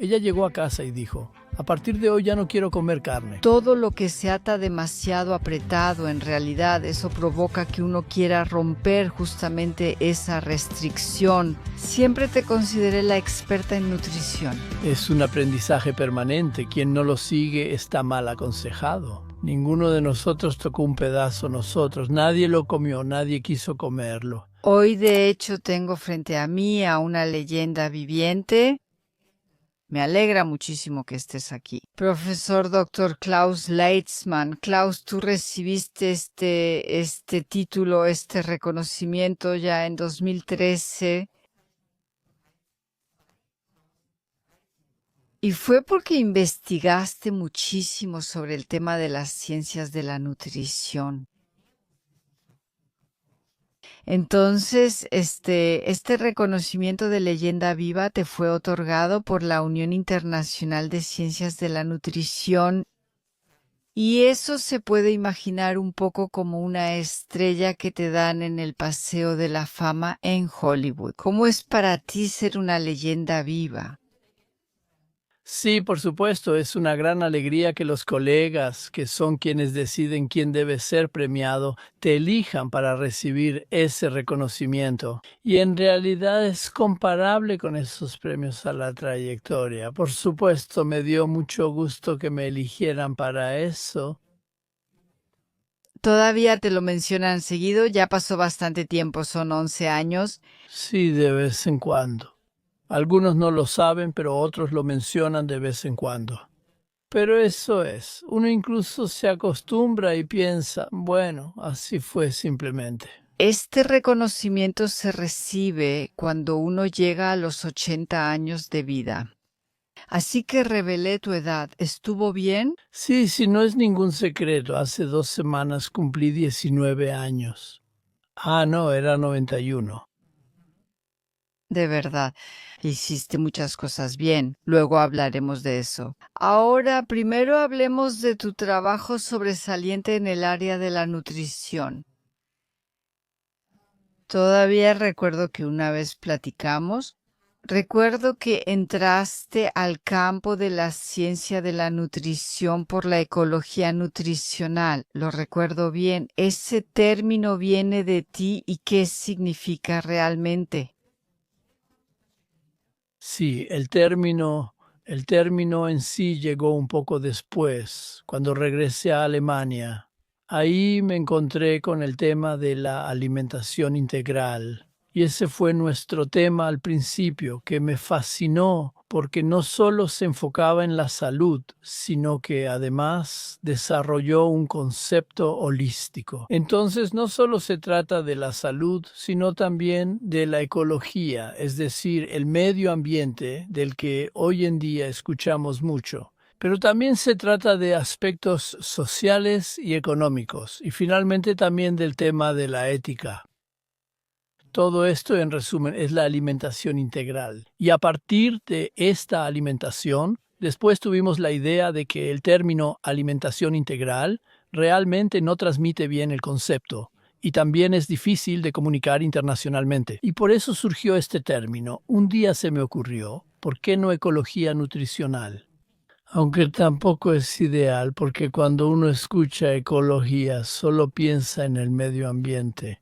Ella llegó a casa y dijo, a partir de hoy ya no quiero comer carne. Todo lo que se ata demasiado apretado, en realidad, eso provoca que uno quiera romper justamente esa restricción. Siempre te consideré la experta en nutrición. Es un aprendizaje permanente. Quien no lo sigue está mal aconsejado. Ninguno de nosotros tocó un pedazo nosotros. Nadie lo comió, nadie quiso comerlo. Hoy, de hecho, tengo frente a mí a una leyenda viviente. Me alegra muchísimo que estés aquí. Profesor Dr. Klaus Leitzmann. Klaus, tú recibiste este título, este reconocimiento ya en 2013. Y fue porque investigaste muchísimo sobre el tema de las ciencias de la nutrición. Entonces, este reconocimiento de leyenda viva te fue otorgado por la Unión Internacional de Ciencias de la Nutrición, y eso se puede imaginar un poco como una estrella que te dan en el Paseo de la Fama en Hollywood. ¿Cómo es para ti ser una leyenda viva? Sí, por supuesto, es una gran alegría que los colegas, que son quienes deciden quién debe ser premiado, te elijan para recibir ese reconocimiento. Y en realidad es comparable con esos premios a la trayectoria. Por supuesto, me dio mucho gusto que me eligieran para eso. Todavía te lo mencionan seguido, ya pasó bastante tiempo, son 11 años. Sí, de vez en cuando. Algunos no lo saben, pero otros lo mencionan de vez en cuando. Pero eso es, uno incluso se acostumbra y piensa, bueno, así fue simplemente. Este reconocimiento se recibe cuando uno llega a los 80 años de vida. Así que revelé tu edad. ¿Estuvo bien? Sí, sí, no es ningún secreto, hace 2 semanas cumplí 19 años. Ah, no, era 91. De verdad, hiciste muchas cosas bien. Luego hablaremos de eso. Ahora, primero hablemos de tu trabajo sobresaliente en el área de la nutrición. Todavía recuerdo que una vez platicamos. Recuerdo que entraste al campo de la ciencia de la nutrición por la ecología nutricional. Lo recuerdo bien. ¿Ese término viene de ti y qué significa realmente? Sí, el término en sí llegó un poco después, cuando regresé a Alemania. Ahí me encontré con el tema de la alimentación integral. Y ese fue nuestro tema al principio, que me fascinó porque no solo se enfocaba en la salud, sino que además desarrolló un concepto holístico. Entonces no solo se trata de la salud, sino también de la ecología, es decir, el medio ambiente del que hoy en día escuchamos mucho. Pero también se trata de aspectos sociales y económicos, y finalmente también del tema de la ética. Todo esto, en resumen, es la alimentación integral. Y a partir de esta alimentación, después tuvimos la idea de que el término alimentación integral realmente no transmite bien el concepto y también es difícil de comunicar internacionalmente. Y por eso surgió este término. Un día se me ocurrió, ¿por qué no ecología nutricional? Aunque tampoco es ideal porque cuando uno escucha ecología solo piensa en el medio ambiente.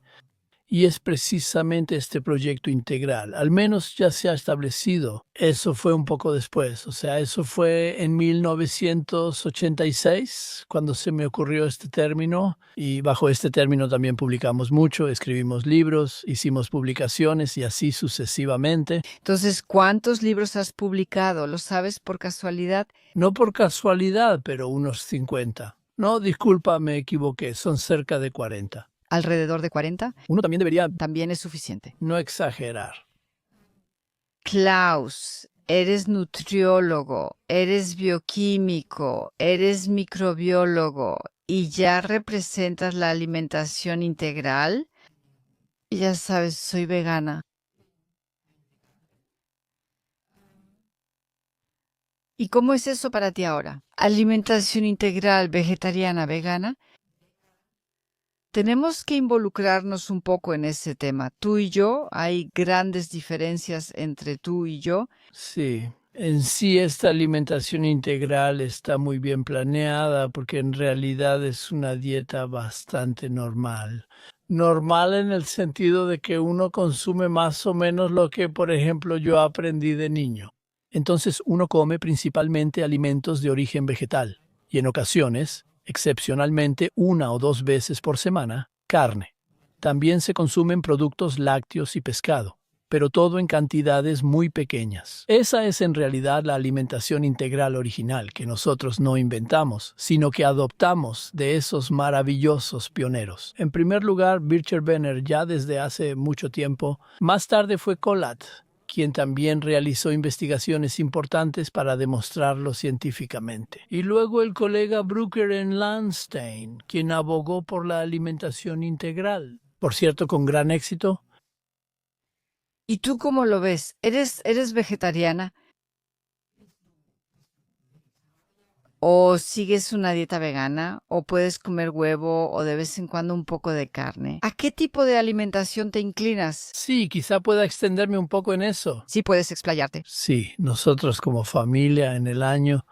Y es precisamente este proyecto integral, al menos ya se ha establecido. Eso fue un poco después, o sea, eso fue en 1986 cuando se me ocurrió este término y bajo este término también publicamos mucho, escribimos libros, hicimos publicaciones y así sucesivamente. Entonces, ¿cuántos libros has publicado? ¿Lo sabes por casualidad? No por casualidad, pero unos 50. No, disculpa, me equivoqué, son cerca de 40. ¿Alrededor de 40? Uno también debería También es suficiente. no exagerar. Klaus, eres nutriólogo, eres bioquímico, eres microbiólogo y ya representas la alimentación integral. Ya sabes, soy vegana. ¿Y cómo es eso para ti ahora? ¿Alimentación integral, vegetariana, vegana? Tenemos que involucrarnos un poco en ese tema. Tú y yo, hay grandes diferencias entre tú y yo. Sí, En sí, esta alimentación integral está muy bien planeada porque en realidad es una dieta bastante normal. Normal en el sentido de que uno consume más o menos lo que, por ejemplo, yo aprendí de niño. Entonces uno come principalmente alimentos de origen vegetal y en ocasiones, excepcionalmente una o dos veces por semana, carne. También se consumen productos lácteos y pescado, pero todo en cantidades muy pequeñas. Esa es en realidad la alimentación integral original que nosotros no inventamos, sino que adoptamos de esos maravillosos pioneros. En primer lugar, Bircher Benner ya desde hace mucho tiempo. Más tarde fue Collat, quien también realizó investigaciones importantes para demostrarlo científicamente. Y luego el colega Brucker en Landstein, quien abogó por la alimentación integral. Por cierto, con gran éxito. ¿Y tú cómo lo ves? ¿Eres vegetariana? ¿O sigues una dieta vegana? ¿O puedes comer huevo o de vez en cuando un poco de carne? ¿A qué tipo de alimentación te inclinas? Sí, quizá pueda extenderme un poco en eso. Sí, puedes explayarte. Sí, nosotros como familia en el año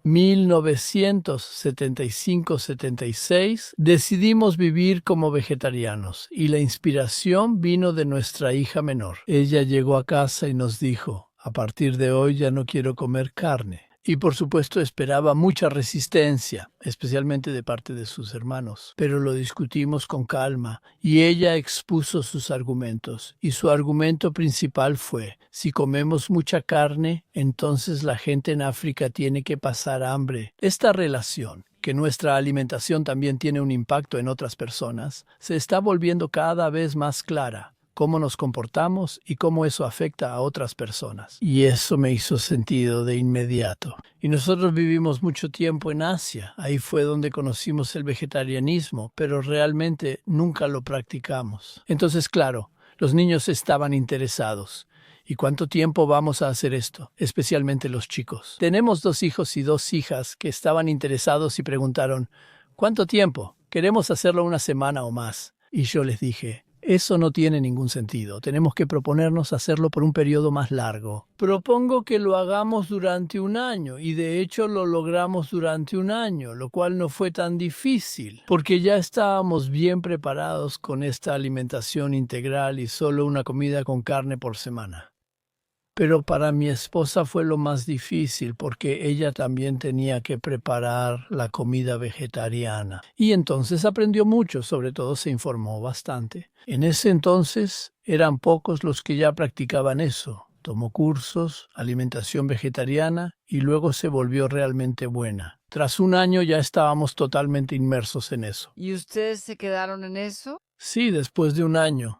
1975-76 decidimos vivir como vegetarianos y la inspiración vino de nuestra hija menor. Ella llegó a casa y nos dijo, a partir de hoy ya no quiero comer carne. Y por supuesto esperaba mucha resistencia, especialmente de parte de sus hermanos. Pero lo discutimos con calma y ella expuso sus argumentos. Y su argumento principal fue, si comemos mucha carne, entonces la gente en África tiene que pasar hambre. Esta relación, que nuestra alimentación también tiene un impacto en otras personas, se está volviendo cada vez más clara. Cómo nos comportamos y cómo eso afecta a otras personas. Y eso me hizo sentido de inmediato. Y nosotros vivimos mucho tiempo en Asia. Ahí fue donde conocimos el vegetarianismo, pero realmente nunca lo practicamos. Entonces, claro, los niños estaban interesados. ¿Y cuánto tiempo vamos a hacer esto? Especialmente los chicos. Tenemos 2 hijos y 2 hijas que estaban interesados y preguntaron, ¿cuánto tiempo? Queremos hacerlo una semana o más. Y yo les dije, eso no tiene ningún sentido. Tenemos que proponernos hacerlo por un periodo más largo. Propongo que lo hagamos durante un año y de hecho lo logramos durante un año, lo cual no fue tan difícil porque ya estábamos bien preparados con esta alimentación integral y solo una comida con carne por semana. Pero para mi esposa fue lo más difícil porque ella también tenía que preparar la comida vegetariana. Y entonces aprendió mucho, sobre todo se informó bastante. En ese entonces eran pocos los que ya practicaban eso. Tomó cursos, alimentación vegetariana y luego se volvió realmente buena. Tras un año ya estábamos totalmente inmersos en eso. ¿Y ustedes se quedaron en eso? Sí, después de un año.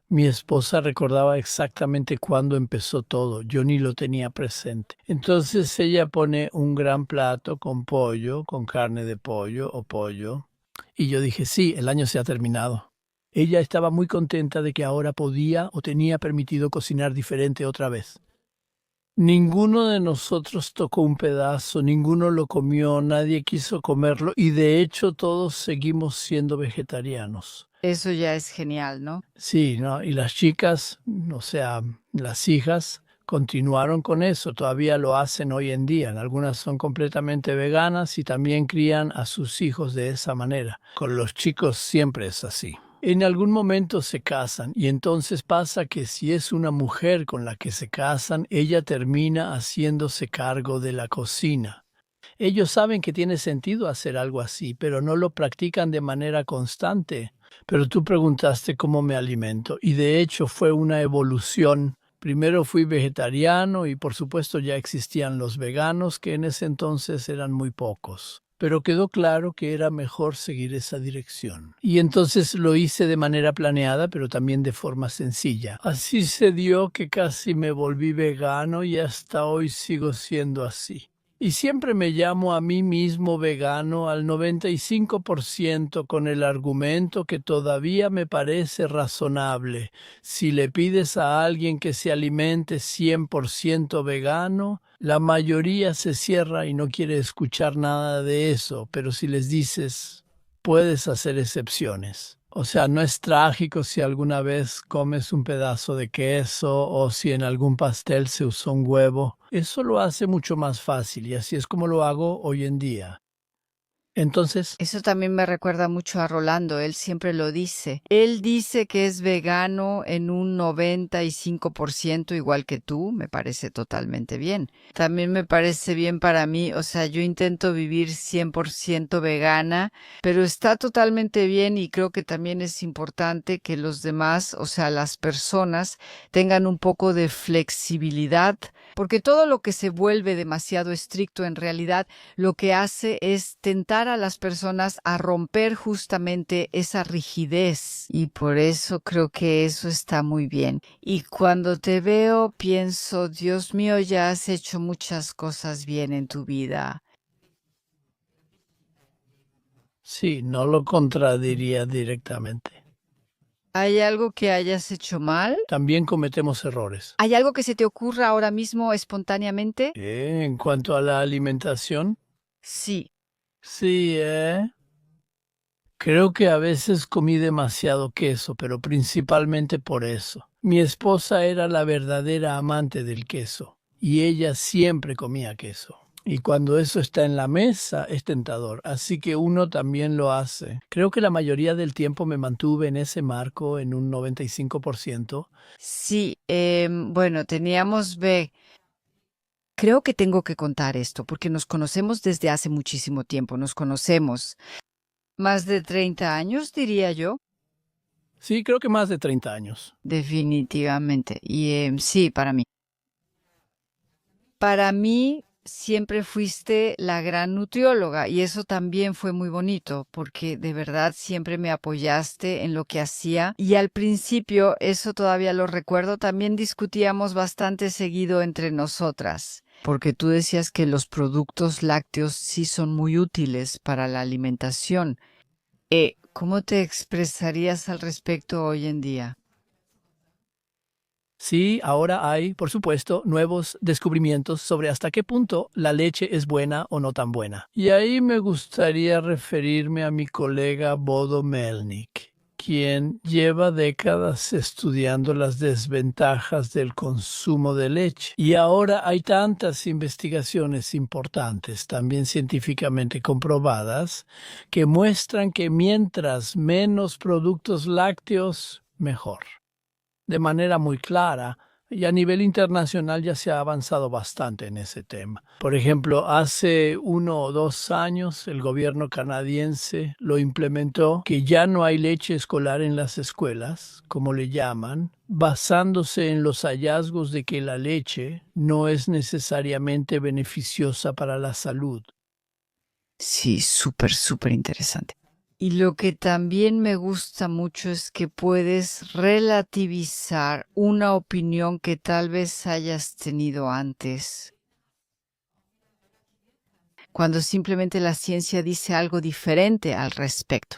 Mi esposa recordaba exactamente cuándo empezó todo, yo ni lo tenía presente. Entonces ella pone un gran plato con pollo, con carne de pollo o pollo, y yo dije, sí, el año se ha terminado. Ella estaba muy contenta de que ahora podía o tenía permitido cocinar diferente otra vez. Ninguno de nosotros tocó un pedazo, ninguno lo comió, nadie quiso comerlo y de hecho todos seguimos siendo vegetarianos. Eso ya es genial, ¿no? Sí, ¿no? Y las chicas, o sea, las hijas, continuaron con eso, todavía lo hacen hoy en día. Algunas son completamente veganas y también crían a sus hijos de esa manera. Con los chicos siempre es así. En algún momento se casan y entonces pasa que si es una mujer con la que se casan, ella termina haciéndose cargo de la cocina. Ellos saben que tiene sentido hacer algo así, pero no lo practican de manera constante. Pero tú preguntaste cómo me alimento y de hecho fue una evolución. Primero fui vegetariano y por supuesto ya existían los veganos, que en ese entonces eran muy pocos. Pero quedó claro que era mejor seguir esa dirección. Y entonces lo hice de manera planeada, pero también de forma sencilla. Así se dio que casi me volví vegano y hasta hoy sigo siendo así. Y siempre me llamo a mí mismo vegano al 95% con el argumento que todavía me parece razonable. Si le pides a alguien que se alimente 100% vegano, la mayoría se cierra y no quiere escuchar nada de eso, pero si les dices, puedes hacer excepciones. O sea, no es trágico si alguna vez comes un pedazo de queso o si en algún pastel se usó un huevo. Eso lo hace mucho más fácil y así es como lo hago hoy en día. Entonces, Eso también me recuerda mucho a Rolando, él siempre lo dice. Él dice que es vegano en un 95% igual que tú, me parece totalmente bien. También me parece bien para mí, o sea, yo intento vivir 100% vegana, pero está totalmente bien y creo que también es importante que los demás, o sea, las personas, tengan un poco de flexibilidad, porque todo lo que se vuelve demasiado estricto en realidad lo que hace es tentar a las personas a romper justamente esa rigidez y por eso creo que eso está muy bien. Y cuando te veo pienso, Dios mío, ya has hecho muchas cosas bien en tu vida. sí, no lo contradiría directamente. ¿Hay algo que hayas hecho mal? También cometemos errores. ¿Hay algo que se te ocurra ahora mismo espontáneamente? En cuanto a la alimentación, Sí. sí, creo que a veces comí demasiado queso, pero principalmente por eso. Mi esposa era la verdadera amante del queso y ella siempre comía queso. Y cuando eso está en la mesa es tentador, así que uno también lo hace. Creo que la mayoría del tiempo me mantuve en ese marco en un 95%. Sí, bueno, teníamos B. Creo que tengo que contar esto porque nos conocemos desde hace muchísimo tiempo. Nos conocemos más de 30 años, diría yo. Sí, creo que más de 30 años. Definitivamente. Y sí, para mí. Para mí siempre fuiste la gran nutrióloga y eso también fue muy bonito porque de verdad siempre me apoyaste en lo que hacía y al principio, eso todavía lo recuerdo, también discutíamos bastante seguido entre nosotras. Porque tú decías que los productos lácteos sí son muy útiles para la alimentación. ¿Cómo te expresarías al respecto hoy en día? Sí, ahora hay, por supuesto, nuevos descubrimientos sobre hasta qué punto la leche es buena o no tan buena. Y ahí me gustaría referirme a mi colega Bodo Melnik, quien lleva décadas estudiando las desventajas del consumo de leche. Y ahora hay tantas investigaciones importantes, también científicamente comprobadas, que muestran que mientras menos productos lácteos, mejor de manera muy clara y a nivel internacional ya se ha avanzado bastante en ese tema. Por ejemplo, hace 1 o 2 años el gobierno canadiense lo implementó que ya no hay leche escolar en las escuelas, como le llaman, basándose en los hallazgos de que la leche no es necesariamente beneficiosa para la salud. Sí, súper, súper interesante. Y lo que también me gusta mucho es que puedes relativizar una opinión que tal vez hayas tenido antes, cuando simplemente la ciencia dice algo diferente al respecto.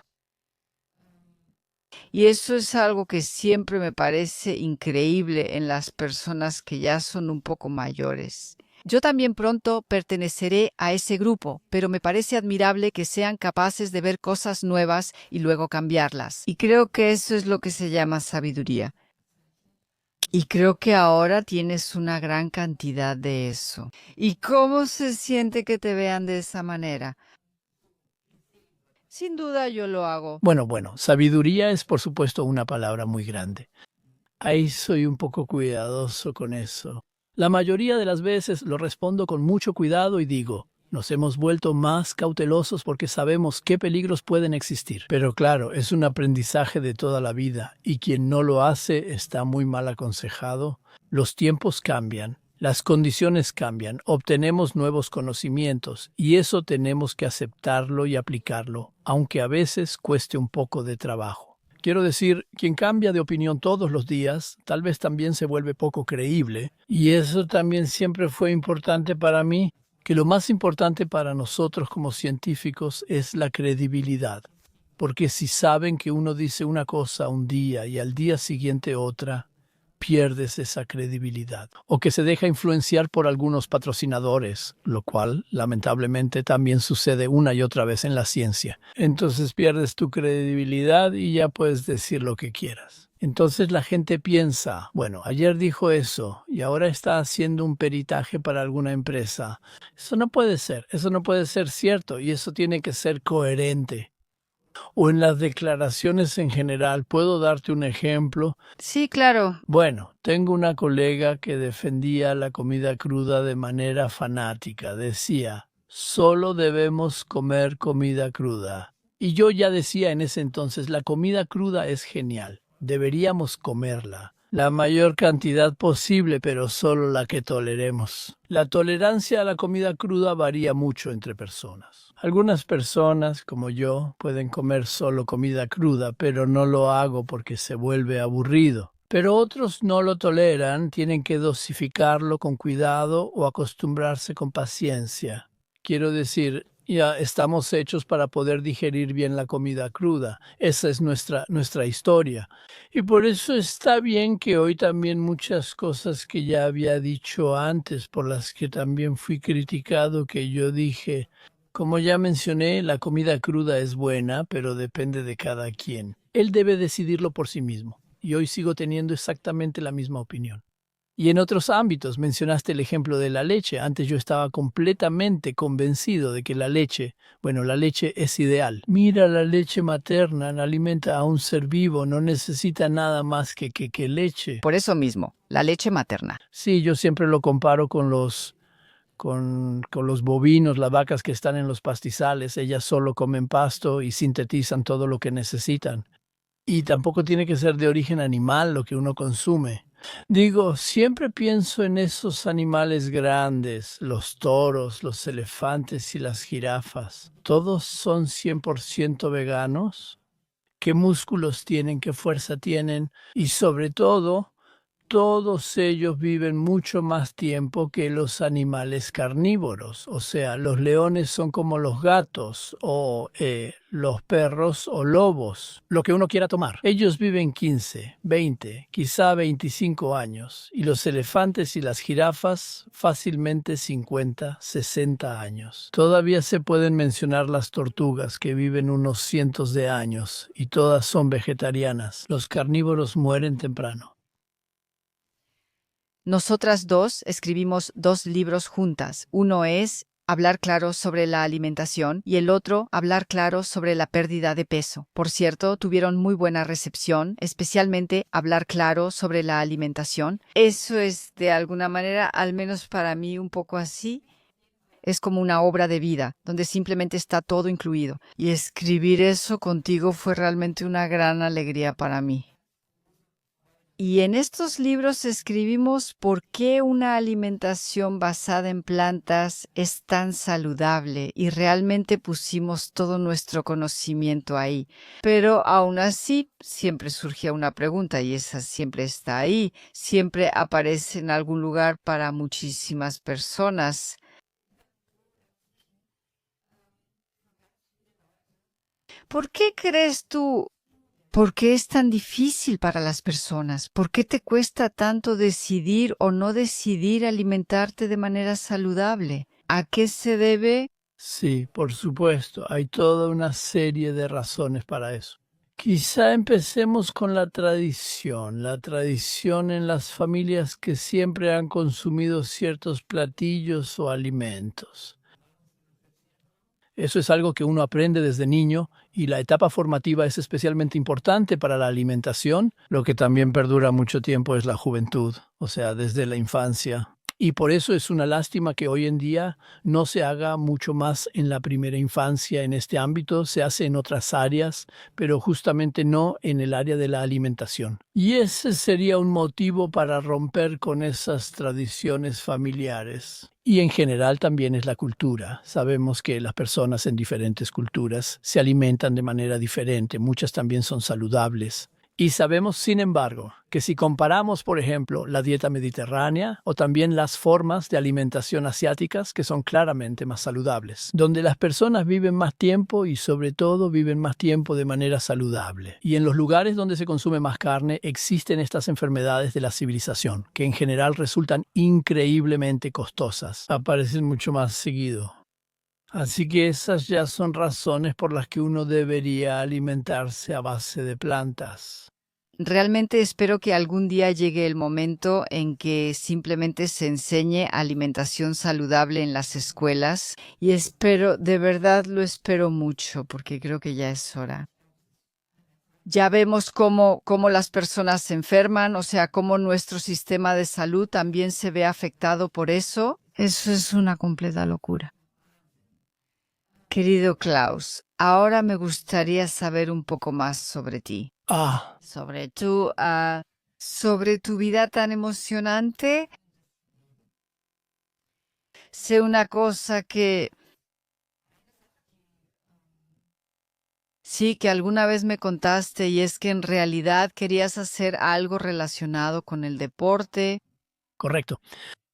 Y eso es algo que siempre me parece increíble en las personas que ya son un poco mayores. Yo también pronto perteneceré a ese grupo, pero me parece admirable que sean capaces de ver cosas nuevas y luego cambiarlas. Y creo que eso es lo que se llama sabiduría. Y creo que ahora tienes una gran cantidad de eso. ¿Y cómo se siente que te vean de esa manera? Sin duda yo lo hago. Bueno, sabiduría es por supuesto una palabra muy grande. Ahí soy un poco cuidadoso con eso. La mayoría de las veces lo respondo con mucho cuidado y digo, nos hemos vuelto más cautelosos porque sabemos qué peligros pueden existir. Pero claro, es un aprendizaje de toda la vida y quien no lo hace está muy mal aconsejado. Los tiempos cambian, las condiciones cambian, obtenemos nuevos conocimientos y eso tenemos que aceptarlo y aplicarlo, aunque a veces cueste un poco de trabajo. Quiero decir, quien cambia de opinión todos los días, tal vez también se vuelve poco creíble, y eso también siempre fue importante para mí, que lo más importante para nosotros como científicos es la credibilidad, porque si saben que uno dice una cosa un día y al día siguiente otra, pierdes esa credibilidad. O que se deja influenciar por algunos patrocinadores, lo cual lamentablemente también sucede una y otra vez en la ciencia. Entonces pierdes tu credibilidad y ya puedes decir lo que quieras. Entonces la gente piensa, bueno, ayer dijo eso y ahora está haciendo un peritaje para alguna empresa. Eso no puede ser cierto y eso tiene que ser coherente. O en las declaraciones en general, ¿puedo darte un ejemplo? Sí, claro. Bueno, tengo una colega que defendía la comida cruda de manera fanática. Decía, solo debemos comer comida cruda. Y yo ya decía en ese entonces, la comida cruda es genial. Deberíamos comerla. La mayor cantidad posible, pero solo la que toleremos. La tolerancia a la comida cruda varía mucho entre personas. Algunas personas, como yo, pueden comer solo comida cruda, pero no lo hago porque se vuelve aburrido. Pero otros no lo toleran, tienen que dosificarlo con cuidado o acostumbrarse con paciencia. Quiero decir, ya estamos hechos para poder digerir bien la comida cruda. Esa es nuestra historia. Y por eso está bien que hoy también muchas cosas que ya había dicho antes, por las que también fui criticado, que yo dije, como ya mencioné, la comida cruda es buena, pero depende de cada quien. Él debe decidirlo por sí mismo. Y hoy sigo teniendo exactamente la misma opinión. Y en otros ámbitos, mencionaste el ejemplo de la leche. Antes yo estaba completamente convencido de que la leche es ideal. Mira, la leche materna alimenta a un ser vivo, no necesita nada más que leche. Por eso mismo, la leche materna. Sí, yo siempre lo comparo con los bovinos, las vacas que están en los pastizales. Ellas solo comen pasto y sintetizan todo lo que necesitan. Y tampoco tiene que ser de origen animal lo que uno consume. Digo, siempre pienso en esos animales grandes, los toros, los elefantes y las jirafas. ¿Todos son 100% veganos? ¿Qué músculos tienen? ¿Qué fuerza tienen? Y sobre todo, todos ellos viven mucho más tiempo que los animales carnívoros. O sea, los leones son como los gatos o los perros o lobos, lo que uno quiera tomar. Ellos viven 15, 20, quizá 25 años. Y los elefantes y las jirafas fácilmente 50, 60 años. Todavía se pueden mencionar las tortugas que viven unos cientos de años y todas son vegetarianas. Los carnívoros mueren temprano. Nosotras dos escribimos 2 libros juntas. Uno es Hablar claro sobre la alimentación y el otro Hablar claro sobre la pérdida de peso. Por cierto, tuvieron muy buena recepción, especialmente Hablar claro sobre la alimentación. Eso es de alguna manera, al menos para mí, un poco así. Es como una obra de vida, donde simplemente está todo incluido. Y escribir eso contigo fue realmente una gran alegría para mí. Y en estos libros escribimos por qué una alimentación basada en plantas es tan saludable y realmente pusimos todo nuestro conocimiento ahí. Pero aún así siempre surgía una pregunta y esa siempre está ahí, siempre aparece en algún lugar para muchísimas personas. ¿Por qué crees tú? ¿Por qué es tan difícil para las personas? ¿Por qué te cuesta tanto decidir o no decidir alimentarte de manera saludable? ¿A qué se debe? Sí, por supuesto, hay toda una serie de razones para eso. Quizá empecemos con la tradición en las familias que siempre han consumido ciertos platillos o alimentos. Eso es algo que uno aprende desde niño y la etapa formativa es especialmente importante para la alimentación. Lo que también perdura mucho tiempo es la juventud, o sea, desde la infancia. Y por eso es una lástima que hoy en día no se haga mucho más en la primera infancia en este ámbito, se hace en otras áreas, pero justamente no en el área de la alimentación. Y ese sería un motivo para romper con esas tradiciones familiares. Y en general también es la cultura. Sabemos que las personas en diferentes culturas se alimentan de manera diferente, muchas también son saludables. Y sabemos, sin embargo, que si comparamos, por ejemplo, la dieta mediterránea o también las formas de alimentación asiáticas, que son claramente más saludables, donde las personas viven más tiempo y sobre todo viven más tiempo de manera saludable. Y en los lugares donde se consume más carne existen estas enfermedades de la civilización, que en general resultan increíblemente costosas. Aparecen mucho más seguido. Así que esas ya son razones por las que uno debería alimentarse a base de plantas. Realmente espero que algún día llegue el momento en que simplemente se enseñe alimentación saludable en las escuelas y espero, de verdad lo espero mucho porque creo que ya es hora. Ya vemos cómo las personas se enferman, o sea, cómo nuestro sistema de salud también se ve afectado por eso. Eso es una completa locura. Querido Klaus, ahora me gustaría saber un poco más sobre ti. Sobre tu vida tan emocionante. Sé una cosa que sí, que alguna vez me contaste y es que en realidad querías hacer algo relacionado con el deporte. Correcto.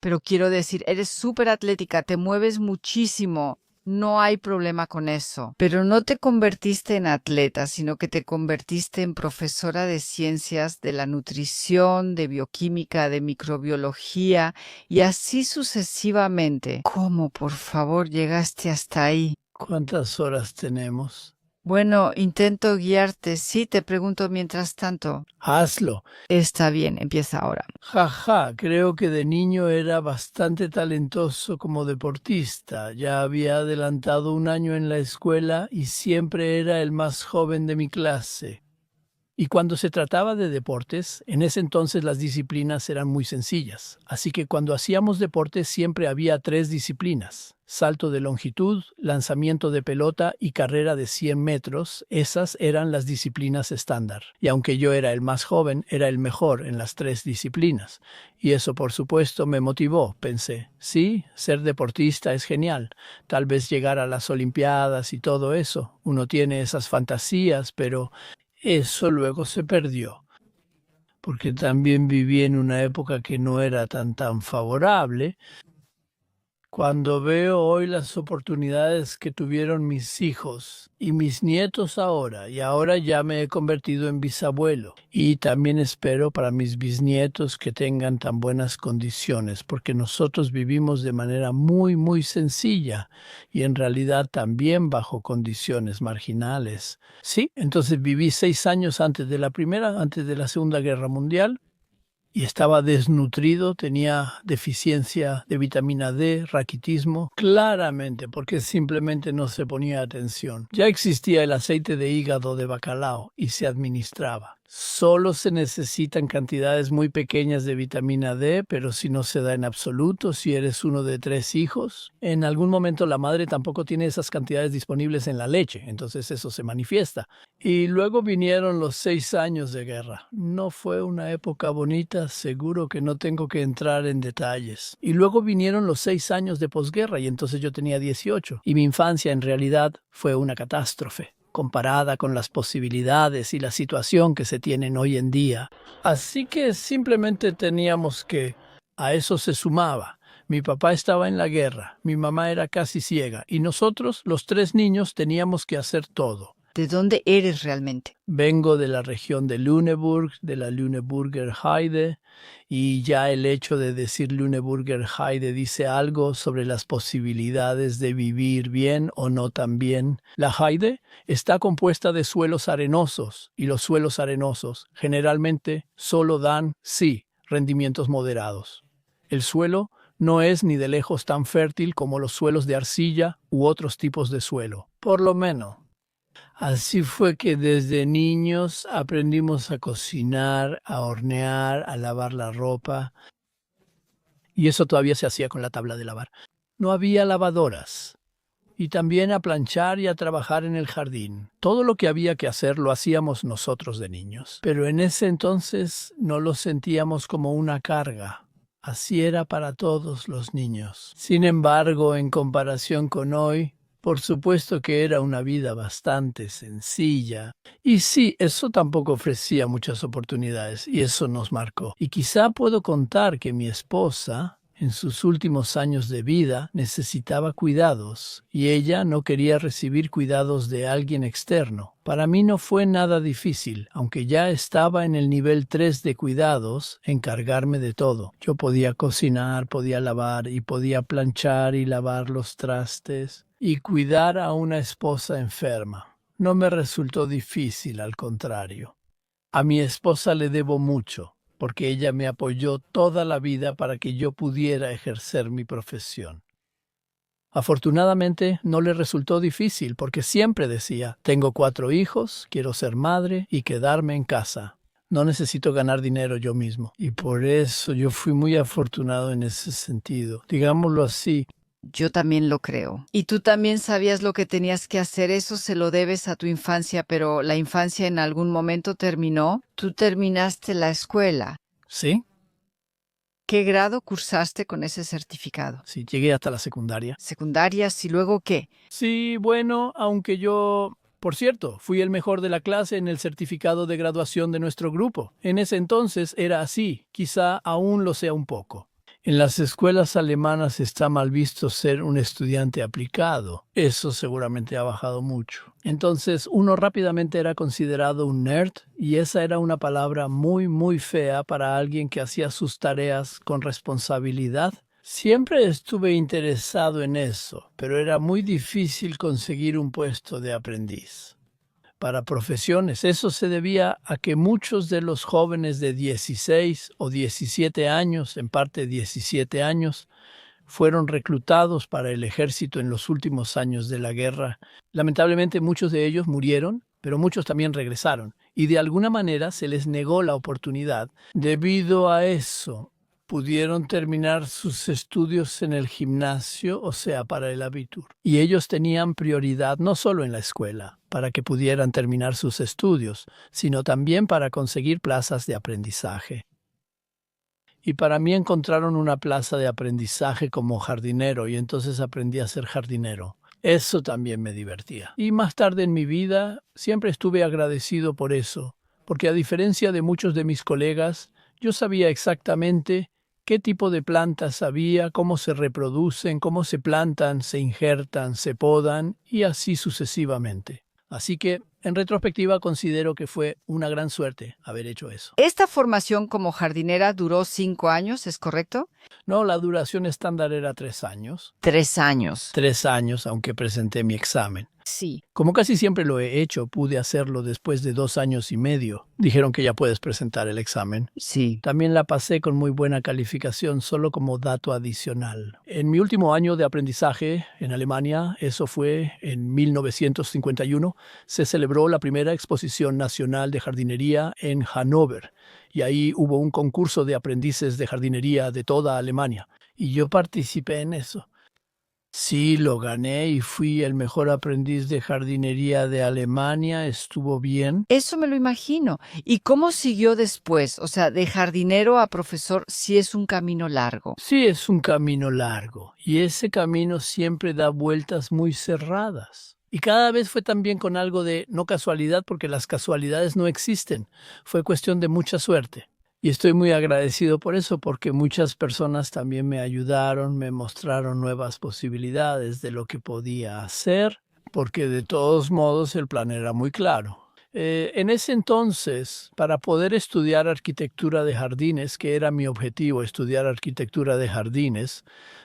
Pero quiero decir, eres súper atlética, te mueves muchísimo. No hay problema con eso. Pero no te convertiste en atleta, sino que te convertiste en profesora de ciencias de la nutrición, de bioquímica, de microbiología y así sucesivamente. ¿Cómo, por favor, llegaste hasta ahí? ¿Cuántas horas tenemos? Bueno, intento guiarte. Sí, te pregunto mientras tanto. Hazlo. Está bien, empieza ahora. Creo que de niño era bastante talentoso como deportista. Ya había adelantado un año en la escuela y siempre era el más joven de mi clase. Y cuando se trataba de deportes, en ese entonces las disciplinas eran muy sencillas. Así que cuando hacíamos deportes siempre había 3 disciplinas: salto de longitud, lanzamiento de pelota y carrera de 100 metros. Esas eran las disciplinas estándar. Y aunque yo era el más joven, era el mejor en las 3 disciplinas. Y eso, por supuesto, me motivó. Pensé, sí, ser deportista es genial. Tal vez llegar a las Olimpiadas y todo eso. Uno tiene esas fantasías, pero eso luego se perdió, porque también viví en una época que no era tan favorable. Cuando veo hoy las oportunidades que tuvieron mis hijos y mis nietos ahora, y ahora ya me he convertido en bisabuelo, y también espero para mis bisnietos que tengan tan buenas condiciones, porque nosotros vivimos de manera muy sencilla y en realidad también bajo condiciones marginales. Sí, entonces viví 6 años antes de la Segunda Guerra Mundial. Y estaba desnutrido, tenía deficiencia de vitamina D, raquitismo, claramente, porque simplemente no se ponía atención. Ya existía el aceite de hígado de bacalao y se administraba. Solo se necesitan cantidades muy pequeñas de vitamina D, pero si no se da en absoluto, si eres uno de 3 hijos, en algún momento la madre tampoco tiene esas cantidades disponibles en la leche, entonces eso se manifiesta. Y luego vinieron los 6 años de guerra. No fue una época bonita, seguro que no tengo que entrar en detalles. Y luego vinieron los 6 años de posguerra y entonces yo tenía 18. Y mi infancia en realidad fue una catástrofe comparada con las posibilidades y la situación que se tienen hoy en día. Así que simplemente teníamos que... A eso se sumaba. Mi papá estaba en la guerra, mi mamá era casi ciega y nosotros, los 3 niños, teníamos que hacer todo. ¿De dónde eres realmente? Vengo de la región de Lüneburg, de la Lüneburger Heide, y ya el hecho de decir Lüneburger Heide dice algo sobre las posibilidades de vivir bien o no tan bien. La Heide está compuesta de suelos arenosos, y los suelos arenosos generalmente solo dan, sí, rendimientos moderados. El suelo no es ni de lejos tan fértil como los suelos de arcilla u otros tipos de suelo, por lo menos. Así fue que desde niños aprendimos a cocinar, a hornear, a lavar la ropa. Y eso todavía se hacía con la tabla de lavar. No había lavadoras. Y también a planchar y a trabajar en el jardín. Todo lo que había que hacer lo hacíamos nosotros de niños. Pero en ese entonces no lo sentíamos como una carga. Así era para todos los niños. Sin embargo, en comparación con hoy, Por supuesto que era una vida bastante sencilla. Y sí, eso tampoco ofrecía muchas oportunidades, y eso nos marcó. Y quizá puedo contar que mi esposa, en sus últimos años de vida, necesitaba cuidados, y ella no quería recibir cuidados de alguien externo. Para mí no fue nada difícil, aunque ya estaba en el nivel 3 de cuidados, encargarme de todo. Yo podía cocinar, podía lavar, y podía planchar y lavar los trastes, y cuidar a una esposa enferma. No me resultó difícil, al contrario. A mi esposa le debo mucho, porque ella me apoyó toda la vida para que yo pudiera ejercer mi profesión. Afortunadamente no le resultó difícil, porque siempre decía: tengo 4 hijos, quiero ser madre y quedarme en casa. No necesito ganar dinero yo mismo. Y por eso yo fui muy afortunado en ese sentido. Digámoslo así. Yo también lo creo. Y tú también sabías lo que tenías que hacer. Eso se lo debes a tu infancia, pero la infancia en algún momento terminó. Tú terminaste la escuela. ¿Sí? ¿Qué grado cursaste con ese certificado? Sí, llegué hasta la secundaria. ¿Secundarias y luego qué? Sí, bueno, aunque yo, por cierto, fui el mejor de la clase en el certificado de graduación de nuestro grupo. En ese entonces era así, quizá aún lo sea un poco. En las escuelas alemanas está mal visto ser un estudiante aplicado. Eso seguramente ha bajado mucho. Entonces uno rápidamente era considerado un nerd, y esa era una palabra muy, muy fea para alguien que hacía sus tareas con responsabilidad. Siempre estuve interesado en eso, pero era muy difícil conseguir un puesto de aprendiz. Para profesiones, eso se debía a que muchos de los jóvenes de 16 o 17 años, en parte 17 años, fueron reclutados para el ejército en los últimos años de la guerra. Lamentablemente muchos de ellos murieron, pero muchos también regresaron, y de alguna manera se les negó la oportunidad. Debido a eso, pudieron terminar sus estudios en el gimnasio, o sea, para el abitur. Y ellos tenían prioridad no solo en la escuela, para que pudieran terminar sus estudios, sino también para conseguir plazas de aprendizaje. Y para mí encontraron una plaza de aprendizaje como jardinero, y entonces aprendí a ser jardinero. Eso también me divertía. Y más tarde en mi vida siempre estuve agradecido por eso, porque a diferencia de muchos de mis colegas, yo sabía exactamente qué tipo de plantas había, cómo se reproducen, cómo se plantan, se injertan, se podan y así sucesivamente. Así que, en retrospectiva, considero que fue una gran suerte haber hecho eso. Esta formación como jardinera duró 5 años, ¿es correcto? No, la duración estándar era 3 años. 3 años. 3 años, aunque presenté mi examen. Sí. Como casi siempre lo he hecho, pude hacerlo después de 2 años y medio. Dijeron que ya puedes presentar el examen. Sí. También la pasé con muy buena calificación, solo como dato adicional. En mi último año de aprendizaje en Alemania, eso fue en 1951, se celebró la primera exposición nacional de jardinería en Hannover. Y ahí hubo un concurso de aprendices de jardinería de toda Alemania. Y yo participé en eso. Sí, lo gané y fui el mejor aprendiz de jardinería de Alemania. Estuvo bien. Eso me lo imagino. ¿Y cómo siguió después? O sea, de jardinero a profesor, sí es un camino largo. Sí, es un camino largo, y ese camino siempre da vueltas muy cerradas. Y cada vez fue también con algo de no casualidad, porque las casualidades no existen. Fue cuestión de mucha suerte. Y estoy muy agradecido por eso, porque muchas personas también me ayudaron, me mostraron nuevas posibilidades de lo que podía hacer, porque de todos modos el plan era muy claro. En ese entonces, para poder estudiar arquitectura de jardines, que era mi objetivo, estudiar arquitectura de jardines,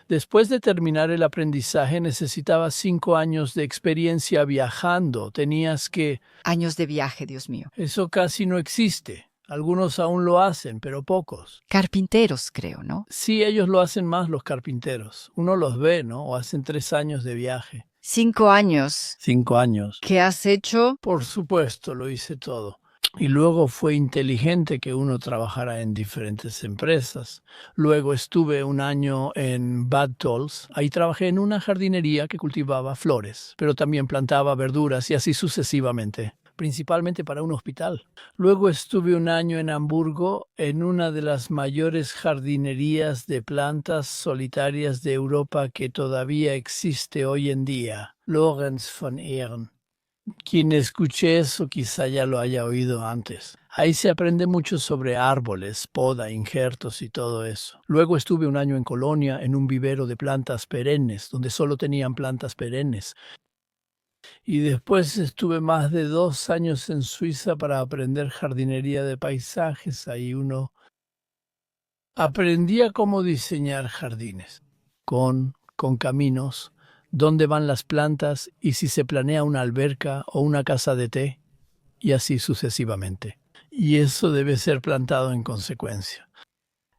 después de terminar el aprendizaje necesitaba 5 años de experiencia viajando. Tenías que... Años de viaje, Dios mío. Eso casi no existe. Algunos aún lo hacen, pero pocos. Carpinteros, creo, ¿no? Sí, ellos lo hacen más, los carpinteros. Uno los ve, ¿no? O hacen 3 años de viaje. 5 años. 5 años. ¿Qué has hecho? Por supuesto, lo hice todo. Y luego fue inteligente que uno trabajara en diferentes empresas. Luego estuve 1 año en Bad Tolls. Ahí trabajé en una jardinería que cultivaba flores, pero también plantaba verduras y así sucesivamente. principalmente para un hospital. Luego estuve un año en Hamburgo en una de las mayores jardinerías de plantas solitarias de Europa que todavía existe hoy en día, Lorenz von Ehren. Quien escuche eso quizá ya lo haya oído antes. Ahí se aprende mucho sobre árboles, poda, injertos y todo eso. Luego estuve un año en Colonia en un vivero de plantas perennes, donde solo tenían plantas perennes. Y después estuve más de 2 años en Suiza para aprender jardinería de paisajes. Ahí uno aprendía cómo diseñar jardines, con caminos, dónde van las plantas y si se planea una alberca o una casa de té, y así sucesivamente. Y eso debe ser plantado en consecuencia.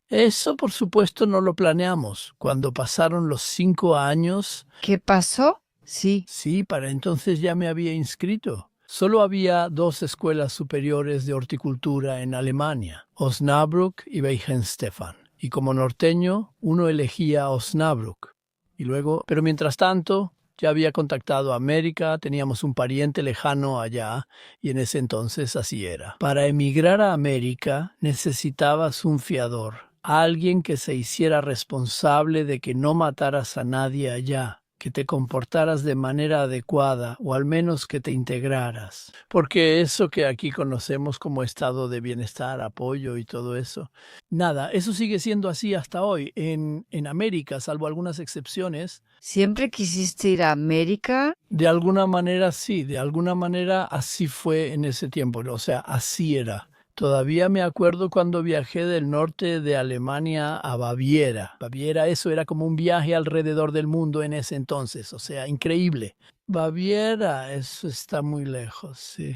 Eso, por supuesto, no lo planeamos. Cuando pasaron los 5 años, ¿Qué pasó? Sí. sí, para entonces ya me había inscrito. Solo había 2 escuelas superiores de horticultura en Alemania, Osnabrück y Weihenstephan. Y como norteño, uno elegía Osnabrück. Y luego, pero mientras tanto, ya había contactado a América, teníamos un pariente lejano allá, y en ese entonces así era. Para emigrar a América necesitabas un fiador, alguien que se hiciera responsable de que no mataras a nadie allá, que te comportaras de manera adecuada o al menos que te integraras. Porque eso que aquí conocemos como estado de bienestar, apoyo y todo eso, nada, eso sigue siendo así hasta hoy. En América, salvo algunas excepciones, ¿Siempre quisiste ir a América? de alguna manera sí, de alguna manera así fue en ese tiempo, o sea, así era. Todavía me acuerdo cuando viajé del norte de Alemania a Baviera. Baviera, eso era como un viaje alrededor del mundo en ese entonces, o sea, increíble. Baviera, eso está muy lejos, sí.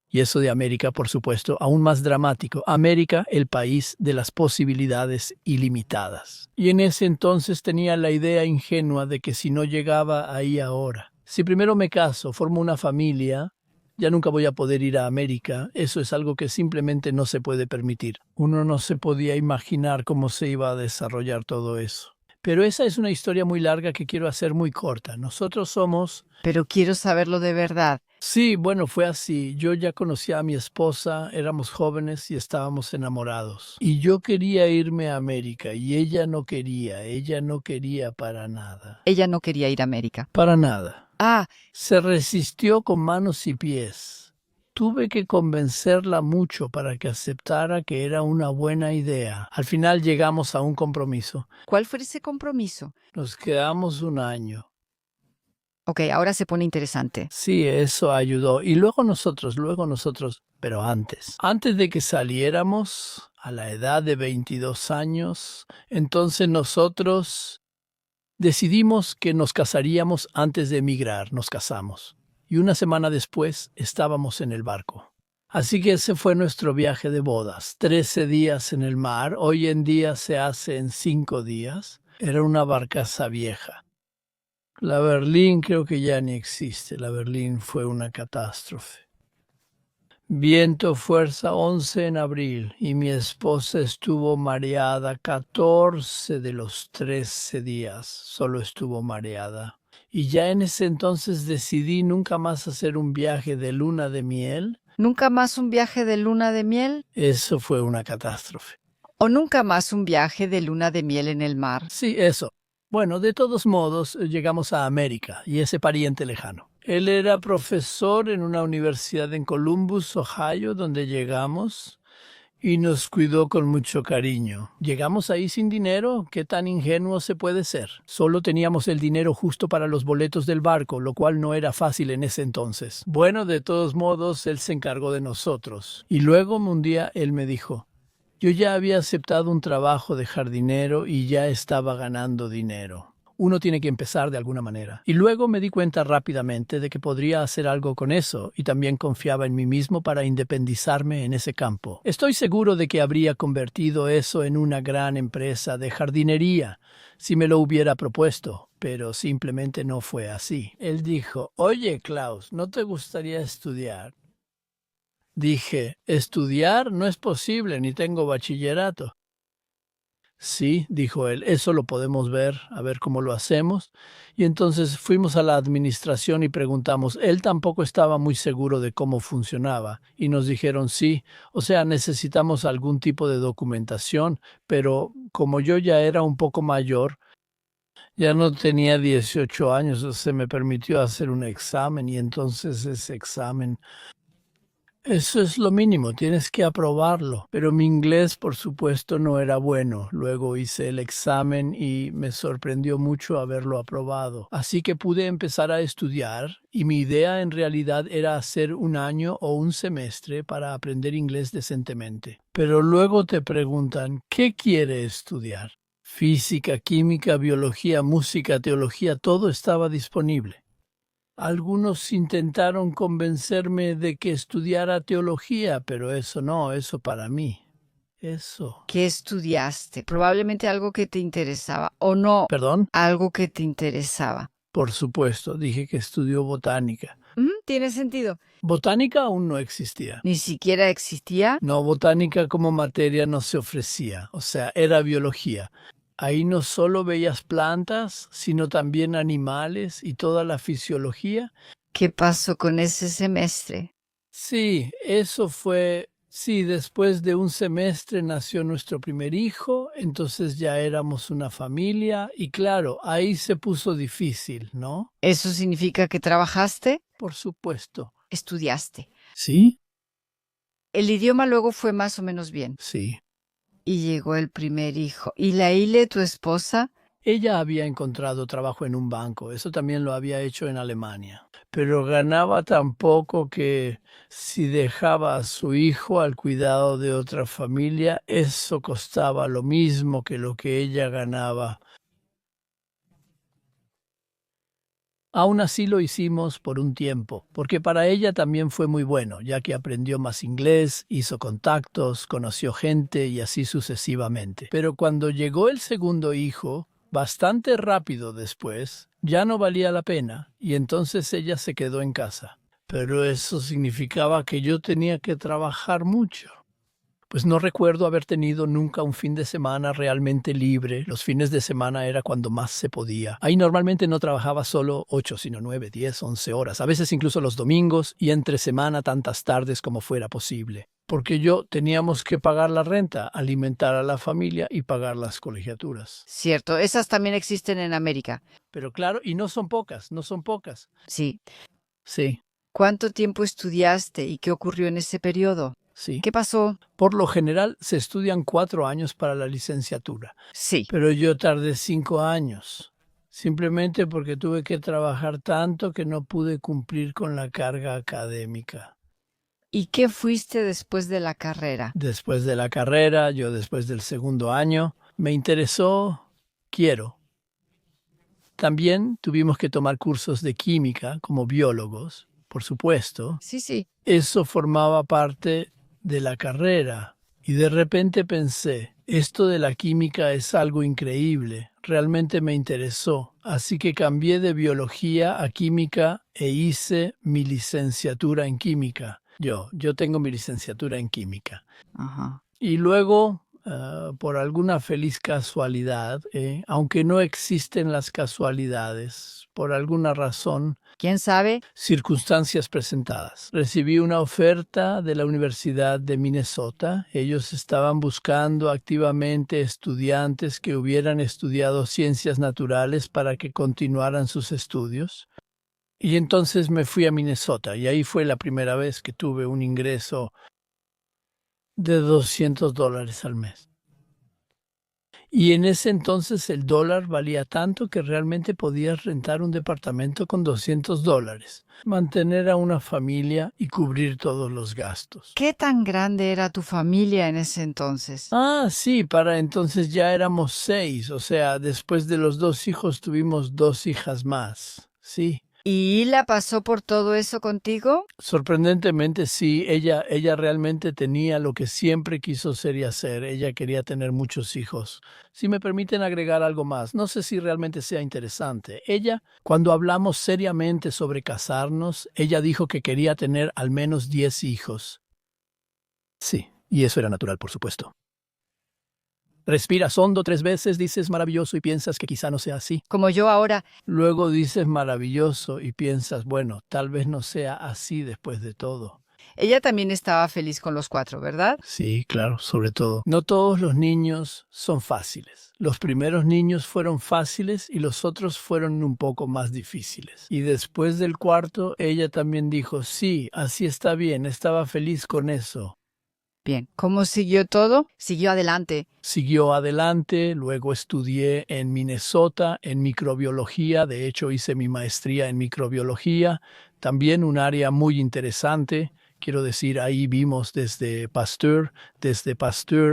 Y eso de América, por supuesto, aún más dramático. América, el país de las posibilidades ilimitadas. Y en ese entonces tenía la idea ingenua de que si no llegaba ahí ahora, si primero me caso, formo una familia, ya nunca voy a poder ir a América. Eso es algo que simplemente no se puede permitir. Uno no se podía imaginar cómo se iba a desarrollar todo eso. Pero esa es una historia muy larga que quiero hacer muy corta. Nosotros somos... Pero quiero saberlo de verdad. Sí, bueno, fue así. Yo ya conocía a mi esposa, éramos jóvenes y estábamos enamorados. Y yo quería irme a América y ella no quería para nada. Ella no quería ir a América. Para nada. Ah, Se resistió con manos y pies. Tuve que convencerla mucho para que aceptara que era una buena idea. Al final llegamos a un compromiso. ¿cuál fue ese compromiso? Nos quedamos un año. Ok, ahora se pone interesante. Sí, eso ayudó. Y luego nosotros, pero antes de que saliéramos a la edad de 22 años, entonces nosotros decidimos que nos casaríamos antes de emigrar, nos casamos. Y una semana después estábamos en el barco. Así que ese fue nuestro viaje de bodas. 13 días en el mar, hoy en día se hace en 5 días. Era una barcaza vieja. La Berlín creo que ya ni existe. La Berlín fue una catástrofe. Viento fuerza 11 en abril y mi esposa estuvo mareada 14 de los 13 días. Solo estuvo mareada. Y ya en ese entonces decidí nunca más hacer un viaje de luna de miel. ¿Nunca más un viaje de luna de miel? Eso fue una catástrofe. ¿O nunca más un viaje de luna de miel en el mar? Sí, eso. Bueno, de todos modos, llegamos a América y ese pariente lejano. Él era profesor en una universidad en Columbus, Ohio, donde llegamos y nos cuidó con mucho cariño. Llegamos ahí sin dinero, ¿qué tan ingenuo se puede ser? Solo teníamos el dinero justo para los boletos del barco, lo cual no era fácil en ese entonces. Bueno, de todos modos, él se encargó de nosotros. Y luego un día él me dijo, yo ya había aceptado un trabajo de jardinero y ya estaba ganando dinero. Uno tiene que empezar de alguna manera. Y luego me di cuenta rápidamente de que podría hacer algo con eso y también confiaba en mí mismo para independizarme en ese campo. Estoy seguro de que habría convertido eso en una gran empresa de jardinería si me lo hubiera propuesto, pero simplemente no fue así. Él dijo, oye Klaus, ¿no te gustaría estudiar? Dije, estudiar no es posible, ni tengo bachillerato. Sí, dijo él, eso lo podemos ver, a ver cómo lo hacemos. Y entonces fuimos a la administración y preguntamos. Él tampoco estaba muy seguro de cómo funcionaba y nos dijeron sí, o sea, necesitamos algún tipo de documentación, pero como yo ya era un poco mayor, ya no tenía 18 años, se me permitió hacer un examen y entonces ese examen, eso es lo mínimo, tienes que aprobarlo. Pero mi inglés, por supuesto, no era bueno. Luego hice el examen y me sorprendió mucho haberlo aprobado. Así que pude empezar a estudiar y mi idea en realidad era hacer un año o un semestre para aprender inglés decentemente. Pero luego te preguntan, ¿qué quiere estudiar? Física, química, biología, música, teología, todo estaba disponible. Algunos intentaron convencerme de que estudiara teología, pero eso no, eso para mí. Eso. ¿Qué estudiaste? Probablemente algo que te interesaba o no, ¿Perdón? algo que te interesaba. Por supuesto, dije que estudió botánica. Tiene sentido. Botánica aún no existía. Ni siquiera existía. No, botánica como materia no se ofrecía, o sea, era biología. Ahí no solo veías plantas, sino también animales y toda la fisiología. ¿Qué pasó con ese semestre? Sí, eso fue, sí, después de un semestre nació nuestro primer hijo, entonces ya éramos una familia y claro, ahí se puso difícil, ¿no? ¿Eso significa que trabajaste? Por supuesto. Estudiaste. ¿Sí? El idioma luego fue más o menos bien. Sí. Y llegó el primer hijo. ¿Y Laile, tu esposa? Ella había encontrado trabajo en un banco, eso también lo había hecho en Alemania, pero ganaba tan poco que si dejaba a su hijo al cuidado de otra familia, eso costaba lo mismo que lo que ella ganaba. Aún así lo hicimos por un tiempo, porque para ella también fue muy bueno, ya que aprendió más inglés, hizo contactos, conoció gente y así sucesivamente. Pero cuando llegó el segundo hijo, bastante rápido después, ya no valía la pena y entonces ella se quedó en casa. Pero eso significaba que yo tenía que trabajar mucho. Pues no recuerdo haber tenido nunca un fin de semana realmente libre. Los fines de semana era cuando más se podía. Ahí normalmente no trabajaba solo 8, sino 9, 10, 11 horas. A veces incluso los domingos y entre semana tantas tardes como fuera posible. Porque teníamos que pagar la renta, alimentar a la familia y pagar las colegiaturas. Cierto, esas también existen en América. Pero claro, y no son pocas, no son pocas. Sí. Sí, ¿Cuánto tiempo estudiaste y qué ocurrió en ese periodo? sí. ¿Qué pasó? Por lo general se estudian 4 años para la licenciatura. Sí. Pero yo tardé 5 años, simplemente porque tuve que trabajar tanto que no pude cumplir con la carga académica. ¿Y qué fuiste después de la carrera? Después de la carrera, yo después del segundo año, me interesó, quiero. También tuvimos que tomar cursos de química como biólogos, por supuesto. Sí, sí. Eso formaba parte de la carrera. Y de repente pensé, esto de la química es algo increíble, realmente me interesó, así que cambié de biología a química e hice mi licenciatura en química. Yo tengo mi licenciatura en química. Ajá. Y luego, por alguna feliz casualidad, aunque no existen las casualidades, por alguna razón, ¿Quién sabe? circunstancias presentadas. Recibí una oferta de la Universidad de Minnesota. Ellos estaban buscando activamente estudiantes que hubieran estudiado ciencias naturales para que continuaran sus estudios. Y entonces me fui a Minnesota y ahí fue la primera vez que tuve un ingreso de $200 al mes. Y en ese entonces el dólar valía tanto que realmente podías rentar un departamento con $200, mantener a una familia y cubrir todos los gastos. ¿Qué tan grande era tu familia en ese entonces? Ah, sí, para entonces ya éramos 6, o sea, después de los 2 hijos tuvimos 2 hijas más. Sí. ¿Y Hila pasó por todo eso contigo? Sorprendentemente sí, ella realmente tenía lo que siempre quiso ser y hacer. Ella quería tener muchos hijos. Si me permiten agregar algo más, no sé si realmente sea interesante. Ella, cuando hablamos seriamente sobre casarnos, ella dijo que quería tener al menos 10 hijos. Sí, y eso era natural, por supuesto. Respiras hondo 3 veces, dices maravilloso y piensas que quizá no sea así. Como yo ahora. Luego dices maravilloso y piensas, bueno, tal vez no sea así después de todo. Ella también estaba feliz con los 4, ¿verdad? Sí, claro, sobre todo. No todos los niños son fáciles. Los primeros niños fueron fáciles y los otros fueron un poco más difíciles. Y después del cuarto, ella también dijo, sí, así está bien, estaba feliz con eso. Bien. ¿Cómo siguió todo? Siguió adelante. Siguió adelante, luego estudié en Minnesota en microbiología, de hecho hice mi maestría en microbiología, también un área muy interesante. Quiero decir, ahí vimos desde Pasteur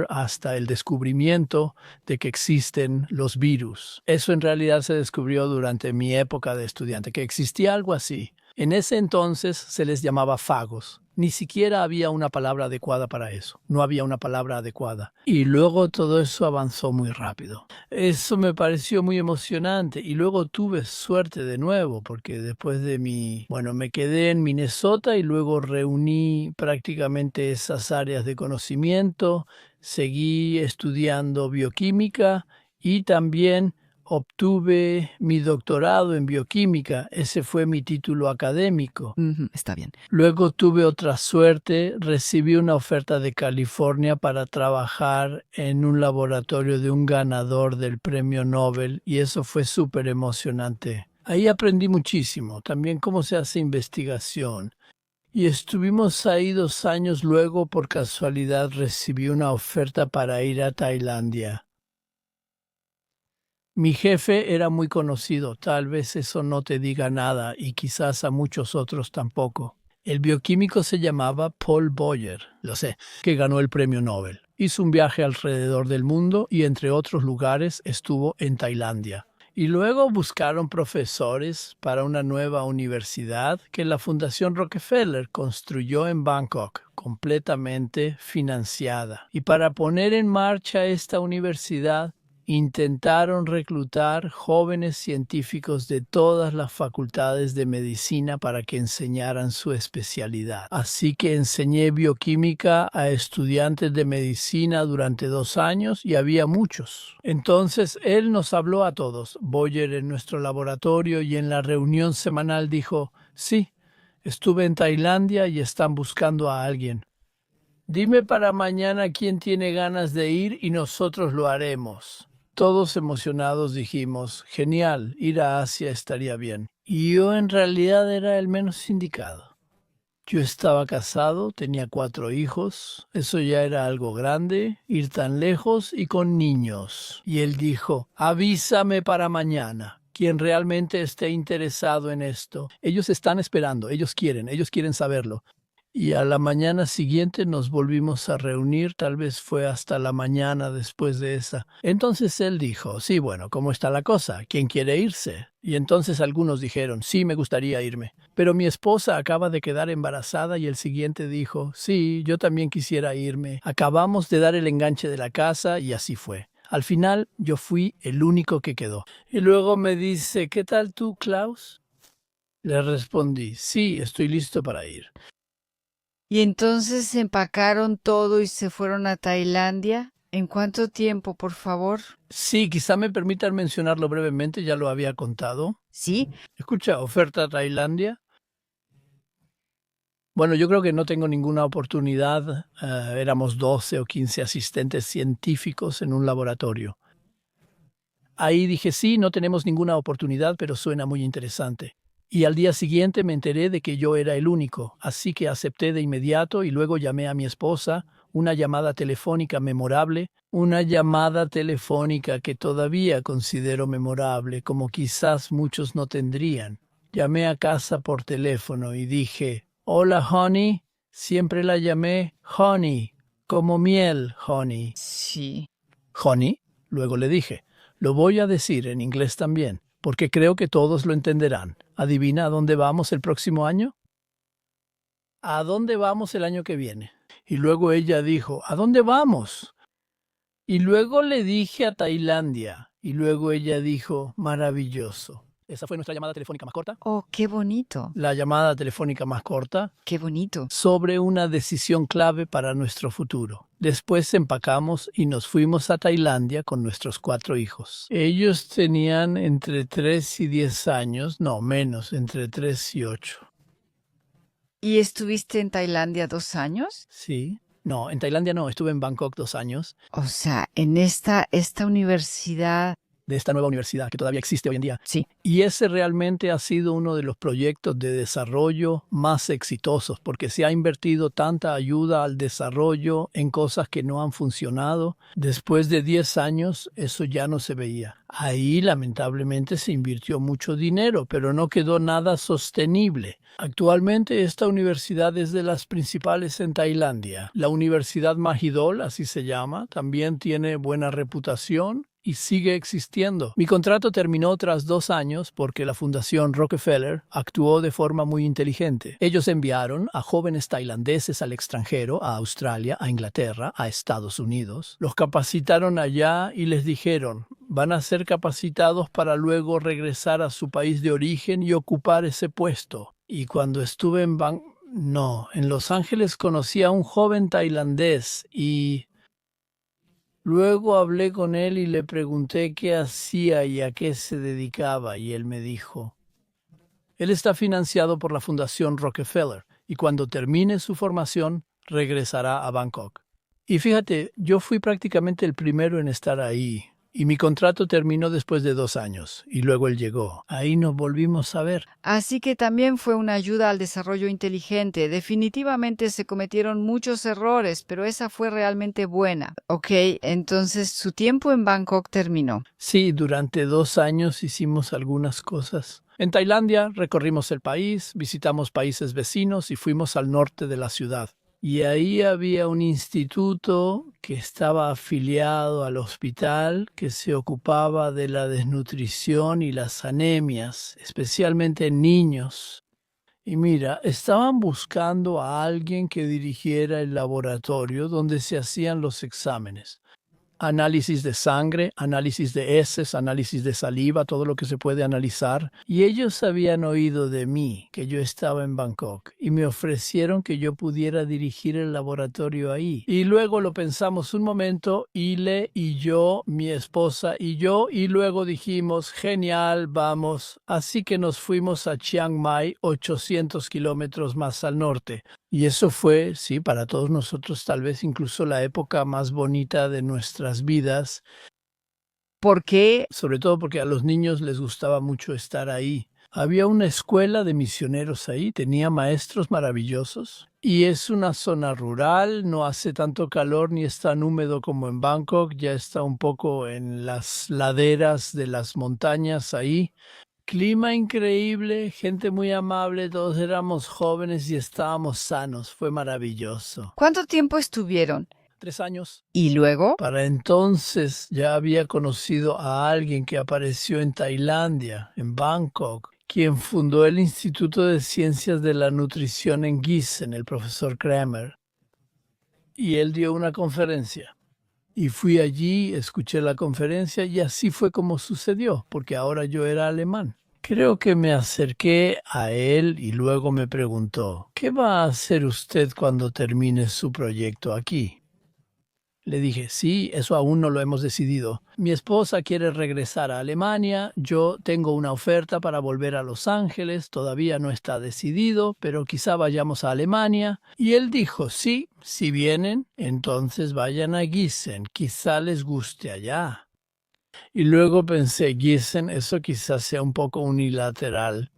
hasta el descubrimiento de que existen los virus. Eso en realidad se descubrió durante mi época de estudiante, que existía algo así. En ese entonces se les llamaba fagos. Ni siquiera había una palabra adecuada para eso. No había una palabra adecuada. Y luego todo eso avanzó muy rápido. Eso me pareció muy emocionante. Y luego tuve suerte de nuevo, porque después de me quedé en Minnesota y luego reuní prácticamente esas áreas de conocimiento. Seguí estudiando bioquímica y también obtuve mi doctorado en bioquímica. Ese fue mi título académico. Está bien. Luego tuve otra suerte, recibí una oferta de California para trabajar en un laboratorio de un ganador del premio Nobel y eso fue súper emocionante. Ahí aprendí muchísimo, también cómo se hace investigación. Y estuvimos ahí 2 años luego, por casualidad recibí una oferta para ir a Tailandia. Mi jefe era muy conocido, tal vez eso no te diga nada y quizás a muchos otros tampoco. El bioquímico se llamaba Paul Boyer, lo sé, que ganó el premio Nobel. Hizo un viaje alrededor del mundo y entre otros lugares estuvo en Tailandia. Y luego buscaron profesores para una nueva universidad que la Fundación Rockefeller construyó en Bangkok, completamente financiada. Y para poner en marcha esta universidad, intentaron reclutar jóvenes científicos de todas las facultades de medicina para que enseñaran su especialidad. Así que enseñé bioquímica a estudiantes de medicina durante 2 años y había muchos. Entonces él nos habló a todos, Boyer, en nuestro laboratorio, y en la reunión semanal dijo, sí, estuve en Tailandia y están buscando a alguien. Dime para mañana quién tiene ganas de ir y nosotros lo haremos. Todos emocionados dijimos, genial, ir a Asia estaría bien. Y yo en realidad era el menos indicado. Yo estaba casado, tenía 4 hijos, eso ya era algo grande, ir tan lejos y con niños. Y él dijo, avísame para mañana. Quien realmente esté interesado en esto. Ellos están esperando, ellos quieren saberlo. Y a la mañana siguiente nos volvimos a reunir, tal vez fue hasta la mañana después de esa. Entonces él dijo, sí, bueno, ¿cómo está la cosa? ¿Quién quiere irse? Y entonces algunos dijeron, sí, me gustaría irme. Pero mi esposa acaba de quedar embarazada y el siguiente dijo, sí, yo también quisiera irme. Acabamos de dar el enganche de la casa y así fue. Al final yo fui el único que quedó. Y luego me dice, ¿qué tal tú, Klaus? Le respondí, sí, estoy listo para ir. Y entonces empacaron todo y se fueron a Tailandia. ¿En cuánto tiempo, por favor? Sí, quizá me permitan mencionarlo brevemente, ya lo había contado. Sí. Escucha, oferta a Tailandia. Bueno, yo creo que no tengo ninguna oportunidad. Éramos 12 o 15 asistentes científicos en un laboratorio. Ahí dije, sí, no tenemos ninguna oportunidad, pero suena muy interesante. Y al día siguiente me enteré de que yo era el único, así que acepté de inmediato y luego llamé a mi esposa, una llamada telefónica memorable, una llamada telefónica que todavía considero memorable, como quizás muchos no tendrían. Llamé a casa por teléfono y dije, hola, honey. Siempre la llamé honey, como miel, honey. Sí. Honey, luego le dije, lo voy a decir en inglés también, porque creo que todos lo entenderán. ¿Adivina a dónde vamos el próximo año? ¿A dónde vamos el año que viene? Y luego ella dijo, ¿a dónde vamos? Y luego le dije a Tailandia. Y luego ella dijo, maravilloso. Esa fue nuestra llamada telefónica más corta. Oh, qué bonito, La llamada telefónica más corta qué bonito. sobre una decisión clave para nuestro futuro. Después empacamos y nos fuimos a Tailandia con nuestros 4 hijos. Ellos tenían entre 3 y 10 años, no menos, entre 3 y 8. ¿Y estuviste en Tailandia 2 años? Sí. No, en Tailandia no, estuve en Bangkok 2 años, O sea, en esta universidad. de esta nueva universidad que todavía existe hoy en día. Sí. Y ese realmente ha sido uno de los proyectos de desarrollo más exitosos, porque se ha invertido tanta ayuda al desarrollo en cosas que no han funcionado. Después de 10 años, eso ya no se veía. Ahí, lamentablemente, se invirtió mucho dinero, pero no quedó nada sostenible. Actualmente, esta universidad es de las principales en Tailandia. La Universidad Mahidol, así se llama, también tiene buena reputación y sigue existiendo. Mi contrato terminó tras 2 años porque la Fundación Rockefeller actuó de forma muy inteligente. Ellos enviaron a jóvenes tailandeses al extranjero, a Australia, a Inglaterra, a Estados Unidos. Los capacitaron allá y les dijeron, van a ser capacitados para luego regresar a su país de origen y ocupar ese puesto. Y cuando estuve en Los Ángeles conocí a un joven tailandés y luego hablé con él y le pregunté qué hacía y a qué se dedicaba, y él me dijo, él está financiado por la Fundación Rockefeller y cuando termine su formación regresará a Bangkok. Y fíjate, yo fui prácticamente el primero en estar ahí y mi contrato terminó después de 2 años y luego él llegó. Ahí nos volvimos a ver. Así que también fue una ayuda al desarrollo inteligente. Definitivamente se cometieron muchos errores, pero esa fue realmente buena. Ok, entonces su tiempo en Bangkok terminó. Sí, durante 2 años hicimos algunas cosas. En Tailandia recorrimos el país, visitamos países vecinos y fuimos al norte de la ciudad. Y ahí había un instituto que estaba afiliado al hospital que se ocupaba de la desnutrición y las anemias, especialmente en niños. Y mira, estaban buscando a alguien que dirigiera el laboratorio donde se hacían los exámenes. Análisis de sangre, análisis de heces, análisis de saliva, todo lo que se puede analizar. Y ellos habían oído de mí, que yo estaba en Bangkok, y me ofrecieron que yo pudiera dirigir el laboratorio ahí. Y luego lo pensamos un momento, Ile y yo, mi esposa y yo, y luego dijimos, genial, vamos. Así que nos fuimos a Chiang Mai, 800 kilómetros más al norte. Y eso fue, sí, para todos nosotros tal vez incluso la época más bonita de nuestras vidas, ¿Por qué? sobre todo porque a los niños les gustaba mucho estar ahí. Había una escuela de misioneros ahí, tenía maestros maravillosos y es una zona rural, no hace tanto calor ni es tan húmedo como en Bangkok, ya está un poco en las laderas de las montañas ahí. Clima increíble, gente muy amable, todos éramos jóvenes y estábamos sanos, fue maravilloso. ¿Cuánto tiempo estuvieron? 3 años. ¿Y luego? Para entonces ya había conocido a alguien que apareció en Tailandia, en Bangkok, quien fundó el Instituto de Ciencias de la Nutrición en Gießen, el profesor Kramer. Y él dio una conferencia. Y fui allí, escuché la conferencia y así fue como sucedió, porque ahora yo era alemán. Creo que me acerqué a él y luego me preguntó, ¿qué va a hacer usted cuando termine su proyecto aquí? Le dije, sí, eso aún no lo hemos decidido. Mi esposa quiere regresar a Alemania, yo tengo una oferta para volver a Los Ángeles, todavía no está decidido, pero quizá vayamos a Alemania. Y él dijo, sí, si vienen, entonces vayan a Gießen, quizá les guste allá. Y luego pensé, Gießen, eso quizás sea un poco unilateral.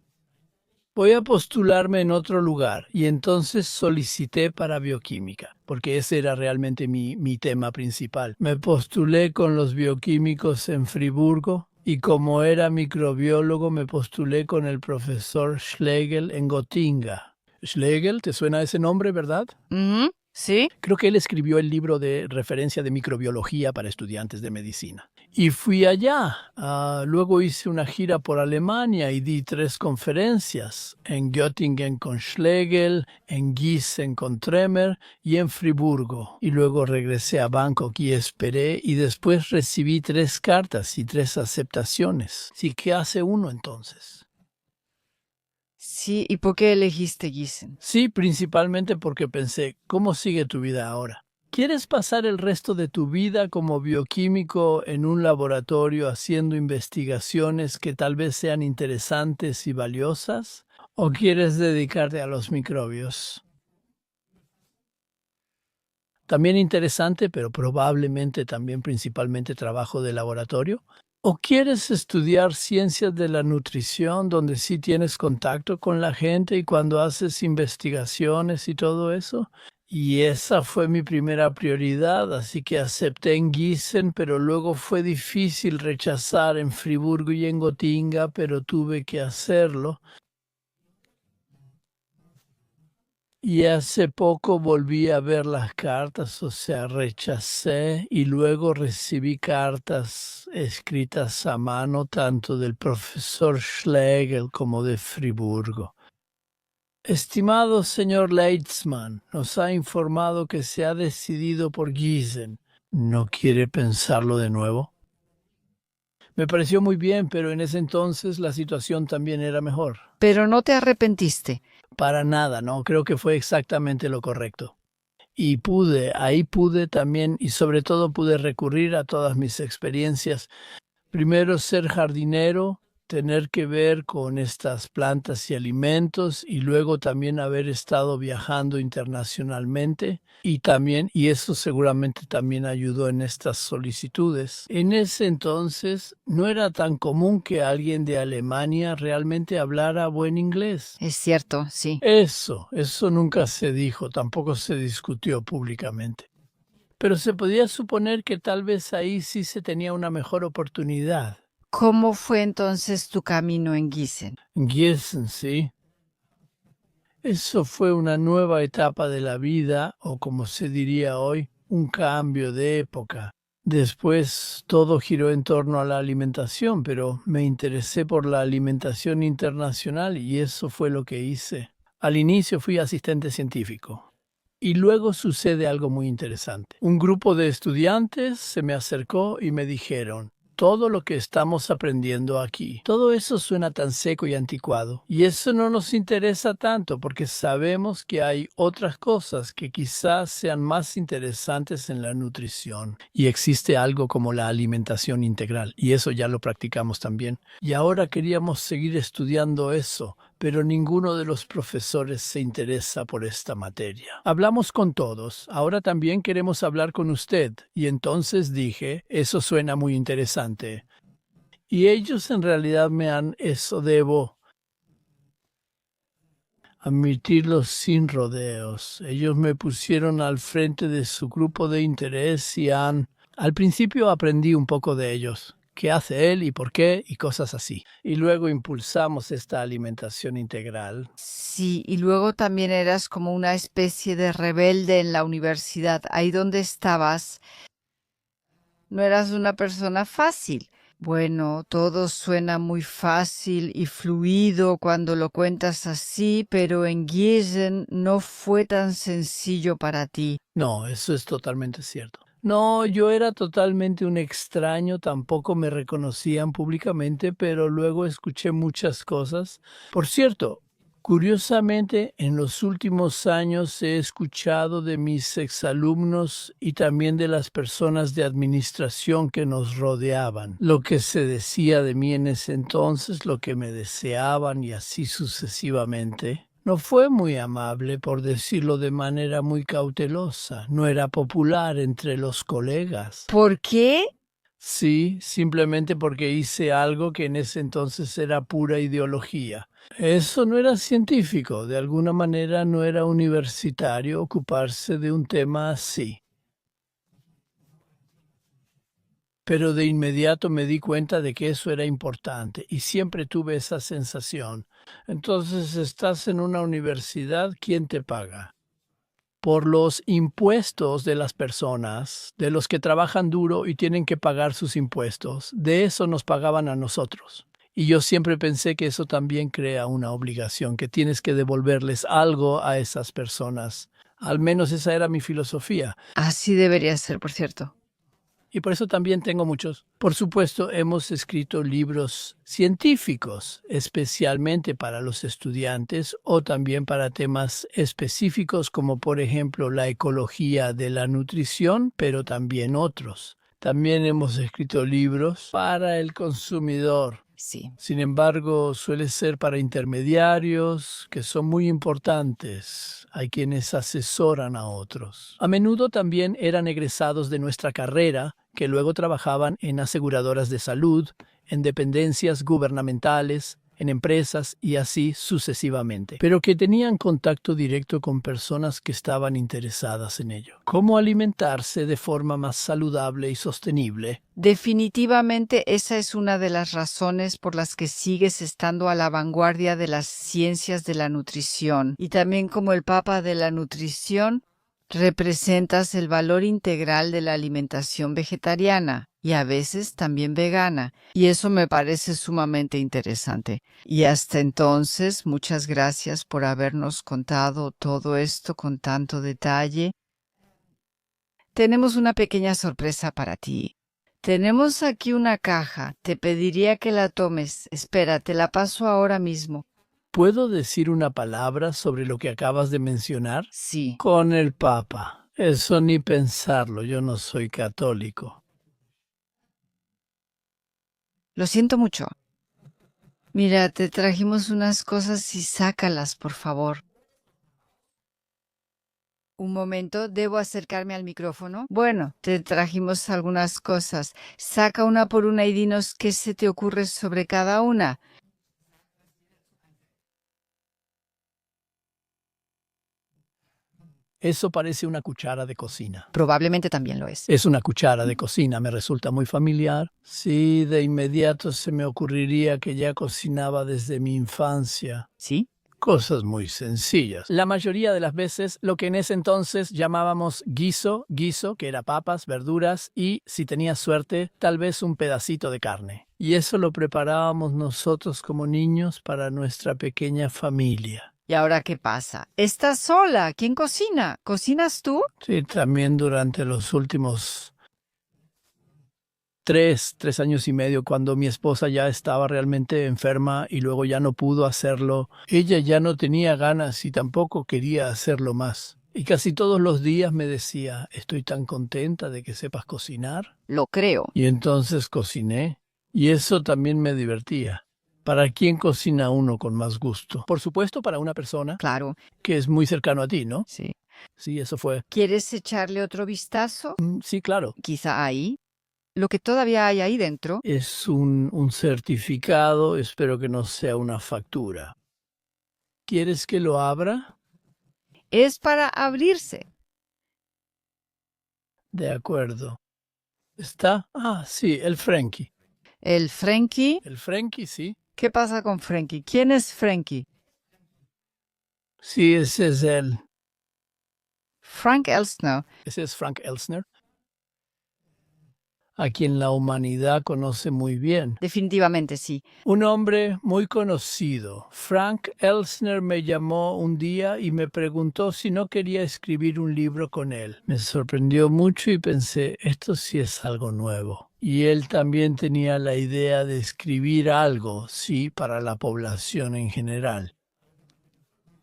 Voy a postularme en otro lugar y entonces solicité para bioquímica, porque ese era realmente mi tema principal. Me postulé con los bioquímicos en Friburgo y como era microbiólogo me postulé con el profesor Schlegel en Gotinga. Schlegel, ¿te suena ese nombre, verdad? ¿Sí? Creo que él escribió el libro de referencia de microbiología para estudiantes de medicina. Y fui allá. Luego hice una gira por Alemania y di 3 conferencias, en Göttingen con Schlegel, en Gießen con Tremer y en Friburgo. Y luego regresé a Bangkok y esperé, y después recibí 3 cartas y 3 aceptaciones. Sí, ¿qué hace uno entonces? Sí, ¿y por qué elegiste Gießen? Sí, principalmente porque pensé, ¿cómo sigue tu vida ahora? ¿Quieres pasar el resto de tu vida como bioquímico en un laboratorio haciendo investigaciones que tal vez sean interesantes y valiosas? ¿O quieres dedicarte a los microbios? También interesante, pero probablemente también principalmente trabajo de laboratorio. ¿O quieres estudiar ciencias de la nutrición donde sí tienes contacto con la gente y cuando haces investigaciones y todo eso? Y esa fue mi primera prioridad, así que acepté en Gießen, pero luego fue difícil rechazar en Friburgo y en Gotinga, pero tuve que hacerlo. Y hace poco volví a ver las cartas, o sea, rechacé y luego recibí cartas escritas a mano tanto del profesor Schlegel como de Friburgo. Estimado señor Leitzmann, nos ha informado que se ha decidido por Gießen. ¿No quiere pensarlo de nuevo? Me pareció muy bien, pero en ese entonces la situación también era mejor. Pero no te arrepentiste. Para nada, no, creo que fue exactamente lo correcto. Y ahí pude también, y sobre todo pude recurrir a todas mis experiencias. Primero ser jardinero, tener que ver con estas plantas y alimentos, y luego también haber estado viajando internacionalmente, y eso seguramente también ayudó en estas solicitudes. En ese entonces no era tan común que alguien de Alemania realmente hablara buen inglés. Es cierto, sí. Eso nunca se dijo, tampoco se discutió públicamente. Pero se podía suponer que tal vez ahí sí se tenía una mejor oportunidad. ¿Cómo fue entonces tu camino en Gießen? Gießen, sí. Eso fue una nueva etapa de la vida, o como se diría hoy, un cambio de época. Después todo giró en torno a la alimentación, pero me interesé por la alimentación internacional y eso fue lo que hice. Al inicio fui asistente científico. Y luego sucede algo muy interesante. Un grupo de estudiantes se me acercó y me dijeron, todo lo que estamos aprendiendo aquí, todo eso suena tan seco y anticuado. Y eso no nos interesa tanto porque sabemos que hay otras cosas que quizás sean más interesantes en la nutrición. Y existe algo como la alimentación integral, y eso ya lo practicamos también. Y ahora queríamos seguir estudiando eso, pero ninguno de los profesores se interesa por esta materia. Hablamos con todos, ahora también queremos hablar con usted. Y entonces dije, eso suena muy interesante. Y ellos en realidad eso debo admitirlo sin rodeos. Ellos me pusieron al frente de su grupo de interés y al principio aprendí un poco de ellos. ¿Qué hace él y por qué? Y cosas así. Y luego impulsamos esta alimentación integral. Sí, y luego también eras como una especie de rebelde en la universidad. Ahí donde estabas, no eras una persona fácil. Bueno, todo suena muy fácil y fluido cuando lo cuentas así, pero en Gießen no fue tan sencillo para ti. No, eso es totalmente cierto. No, yo era totalmente un extraño, tampoco me reconocían públicamente, pero luego escuché muchas cosas. Por cierto, curiosamente, en los últimos años he escuchado de mis exalumnos y también de las personas de administración que nos rodeaban, lo que se decía de mí en ese entonces, lo que me deseaban y así sucesivamente. No fue muy amable, por decirlo de manera muy cautelosa. No era popular entre los colegas. ¿Por qué? Sí, simplemente porque hice algo que en ese entonces era pura ideología. Eso no era científico, de alguna manera no era universitario ocuparse de un tema así. Pero de inmediato me di cuenta de que eso era importante y siempre tuve esa sensación. Entonces, estás en una universidad, ¿quién te paga? por los impuestos de las personas, de los que trabajan duro y tienen que pagar sus impuestos. De eso nos pagaban a nosotros. Y yo siempre pensé que eso también crea una obligación, que tienes que devolverles algo a esas personas. Al menos esa era mi filosofía. Así debería ser, por cierto. Y por eso también tengo muchos. Por supuesto, hemos escrito libros científicos, especialmente para los estudiantes o también para temas específicos como por ejemplo la ecología de la nutrición, pero también otros. También hemos escrito libros para el consumidor. Sí. Sin embargo, suele ser para intermediarios que son muy importantes. Hay quienes asesoran a otros. A menudo también eran egresados de nuestra carrera que luego trabajaban en aseguradoras de salud, en dependencias gubernamentales, en empresas y así sucesivamente, pero que tenían contacto directo con personas que estaban interesadas en ello. ¿Cómo alimentarse de forma más saludable y sostenible? Definitivamente esa es una de las razones por las que sigues estando a la vanguardia de las ciencias de la nutrición. Y también como el Papa de la nutrición, representas el valor integral de la alimentación vegetariana y a veces también vegana, y eso me parece sumamente interesante. Y hasta entonces, muchas gracias por habernos contado todo esto con tanto detalle. Tenemos una pequeña sorpresa para ti. Tenemos aquí una caja. Te pediría que la tomes. Espera, te la paso ahora mismo. ¿Puedo decir una palabra sobre lo que acabas de mencionar? Sí. Con el Papa. Eso ni pensarlo, yo no soy católico. Lo siento mucho. Mira, te trajimos unas cosas y sácalas, por favor. Un momento, ¿debo acercarme al micrófono? Bueno, te trajimos algunas cosas. Saca una por una y dinos qué se te ocurre sobre cada una. Eso parece una cuchara de cocina. Probablemente también lo es. Es una cuchara de cocina, me resulta muy familiar. Sí, de inmediato se me ocurriría que ya cocinaba desde mi infancia. ¿Sí? Cosas muy sencillas. La mayoría de las veces lo que en ese entonces llamábamos guiso, que era papas, verduras y, si tenía suerte, tal vez un pedacito de carne. Y eso lo preparábamos nosotros como niños para nuestra pequeña familia. ¿Y ahora qué pasa? ¿Estás sola? ¿Quién cocina? ¿Cocinas tú? Sí, también durante los últimos tres años y medio, cuando mi esposa ya estaba realmente enferma y luego ya no pudo hacerlo, ella ya no tenía ganas y tampoco quería hacerlo más. Y casi todos los días me decía, estoy tan contenta de que sepas cocinar. Lo creo. Y entonces cociné. Y eso también me divertía. ¿Para quién cocina uno con más gusto? Por supuesto, para una persona Claro. que es muy cercano a ti, ¿no? Sí. Sí, eso fue. ¿Quieres echarle otro vistazo? Sí, claro. Quizá ahí. Lo que todavía hay ahí dentro. Es un certificado, espero que no sea una factura. ¿Quieres que lo abra? Es para abrirse. De acuerdo. ¿Está? Ah, sí, el Frankie. El Frankie. El Frankie, sí. ¿Qué pasa con Frankie? ¿Quién es Frankie? Sí, ese es él. Frank Elsner. Ese es Frank Elsner, a quien la humanidad conoce muy bien. Definitivamente sí. Un hombre muy conocido. Frank Elsner me llamó un día y me preguntó si no quería escribir un libro con él. Me sorprendió mucho y pensé, esto sí es algo nuevo. Y él también tenía la idea de escribir algo, sí, para la población en general.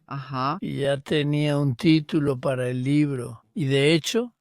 Ajá. Y ya tenía un título para el libro. Y de hecho,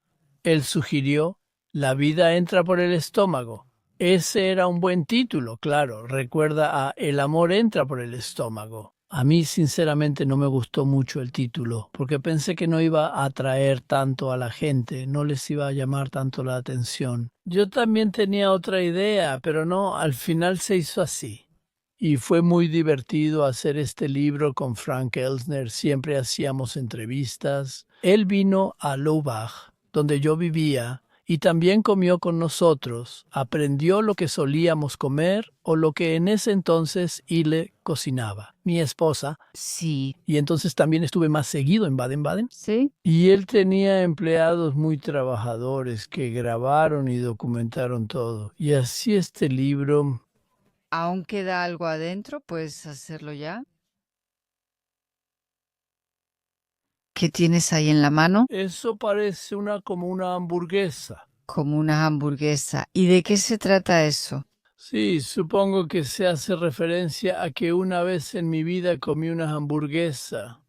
él sugirió La vida entra por el estómago. Ese era un buen título, claro. Recuerda a El amor entra por el estómago. A mí, sinceramente, no me gustó mucho el título, porque pensé que no iba a atraer tanto a la gente, no les iba a llamar tanto la atención. Yo también tenía otra idea, pero no, al final se hizo así. Y fue muy divertido hacer este libro con Frank Elsner. Siempre hacíamos entrevistas. Él vino a Laubach, donde yo vivía, Y también comió con nosotros, aprendió lo que solíamos comer o lo que en ese entonces Ile cocinaba, mi esposa, Sí. y entonces también estuve más seguido en Baden-Baden. ¿Sí? Y él tenía empleados muy trabajadores que grabaron y documentaron todo. Y así este libro, ¿Aún queda algo adentro? ¿Puedes hacerlo ya? ¿Qué tienes ahí en la mano? eso parece como una hamburguesa. Como una hamburguesa. ¿Y de qué se trata eso? Sí, supongo que se hace referencia a que una vez en mi vida comí una hamburguesa.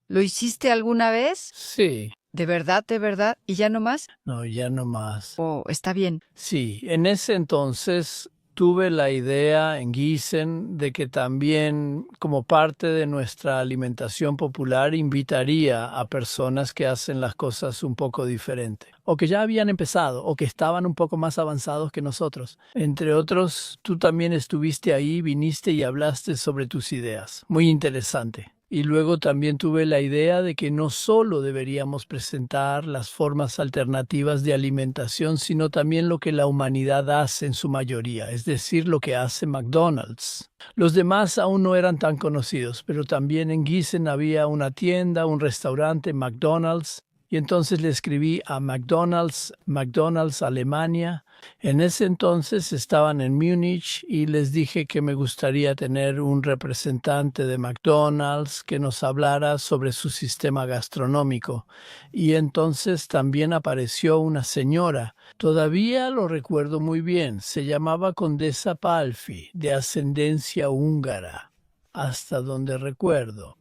¿Lo hiciste alguna vez? Sí, ¿De verdad, de verdad? ¿Y ya no más? no, ya no más. Oh, está bien. Sí, en ese entonces tuve la idea en Gießen de que también como parte de nuestra alimentación popular invitaría a personas que hacen las cosas un poco diferente, o que ya habían empezado, o que estaban un poco más avanzados que nosotros. Entre otros, tú también estuviste ahí, viniste y hablaste sobre tus ideas. Muy interesante. Y luego también tuve la idea de que no solo deberíamos presentar las formas alternativas de alimentación, sino también lo que la humanidad hace en su mayoría, es decir, lo que hace McDonald's. Los demás aún no eran tan conocidos, pero también en Gießen había una tienda, un restaurante, McDonald's, y entonces le escribí a McDonald's Alemania. En ese entonces estaban en Múnich y les dije que me gustaría tener un representante de McDonald's que nos hablara sobre su sistema gastronómico. Y entonces también apareció una señora, todavía lo recuerdo muy bien, se llamaba Condesa Palfi, de ascendencia húngara, hasta donde recuerdo.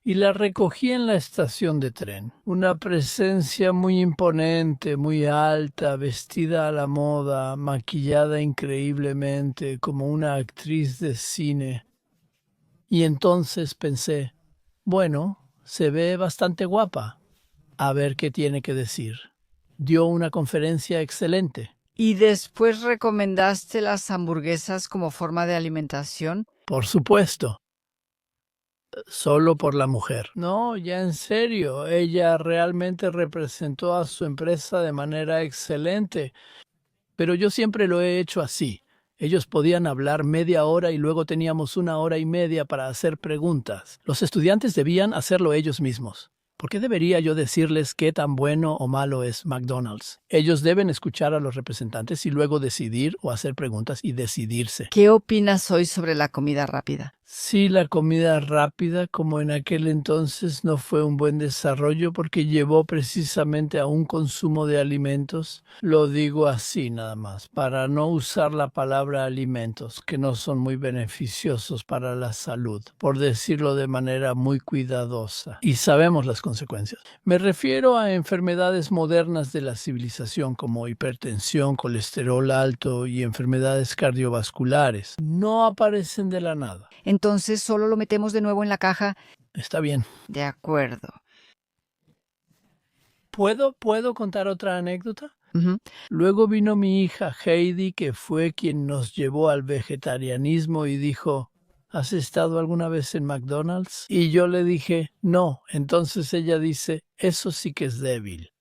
Y la recogí en la estación de tren. Una presencia muy imponente, muy alta, vestida a la moda, maquillada increíblemente como una actriz de cine. Y entonces pensé, bueno, se ve bastante guapa. A ver qué tiene que decir. Dio una conferencia excelente. ¿Y después recomendaste las hamburguesas como forma de alimentación? Por supuesto. Solo por la mujer. No, ya en serio, ella realmente representó a su empresa de manera excelente, pero yo siempre lo he hecho así. Ellos podían hablar media hora y luego teníamos una hora y media para hacer preguntas. Los estudiantes debían hacerlo ellos mismos. ¿Por qué debería yo decirles qué tan bueno o malo es McDonald's? Ellos deben escuchar a los representantes y luego decidir o hacer preguntas y decidirse. ¿Qué opinas hoy sobre la comida rápida? Sí, la comida rápida, como en aquel entonces, no fue un buen desarrollo porque llevó precisamente a un consumo de alimentos. Lo digo así nada más, para no usar la palabra alimentos, que no son muy beneficiosos para la salud, por decirlo de manera muy cuidadosa. Y sabemos las consecuencias. Me refiero a enfermedades modernas de la civilización como hipertensión, colesterol alto y enfermedades cardiovasculares. No aparecen de la nada. Entonces solo lo metemos de nuevo en la caja. Está bien. De acuerdo. ¿Puedo contar otra anécdota? Ujú. Luego vino mi hija Heidi, que fue quien nos llevó al vegetarianismo y dijo, ¿has estado alguna vez en McDonald's? Y yo le dije, no. Entonces ella dice, eso sí que es débil.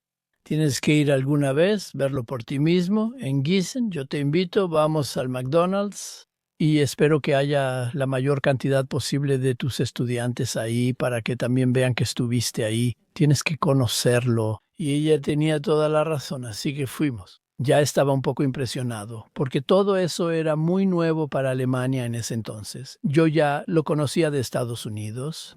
Tienes que ir alguna vez, verlo por ti mismo. En Gießen, yo te invito, vamos al McDonald's. Y espero que haya la mayor cantidad posible de tus estudiantes ahí para que también vean que estuviste ahí. Tienes que conocerlo. Y ella tenía toda la razón, así que fuimos. Ya estaba un poco impresionado, porque todo eso era muy nuevo para Alemania en ese entonces. Yo ya lo conocía de Estados Unidos.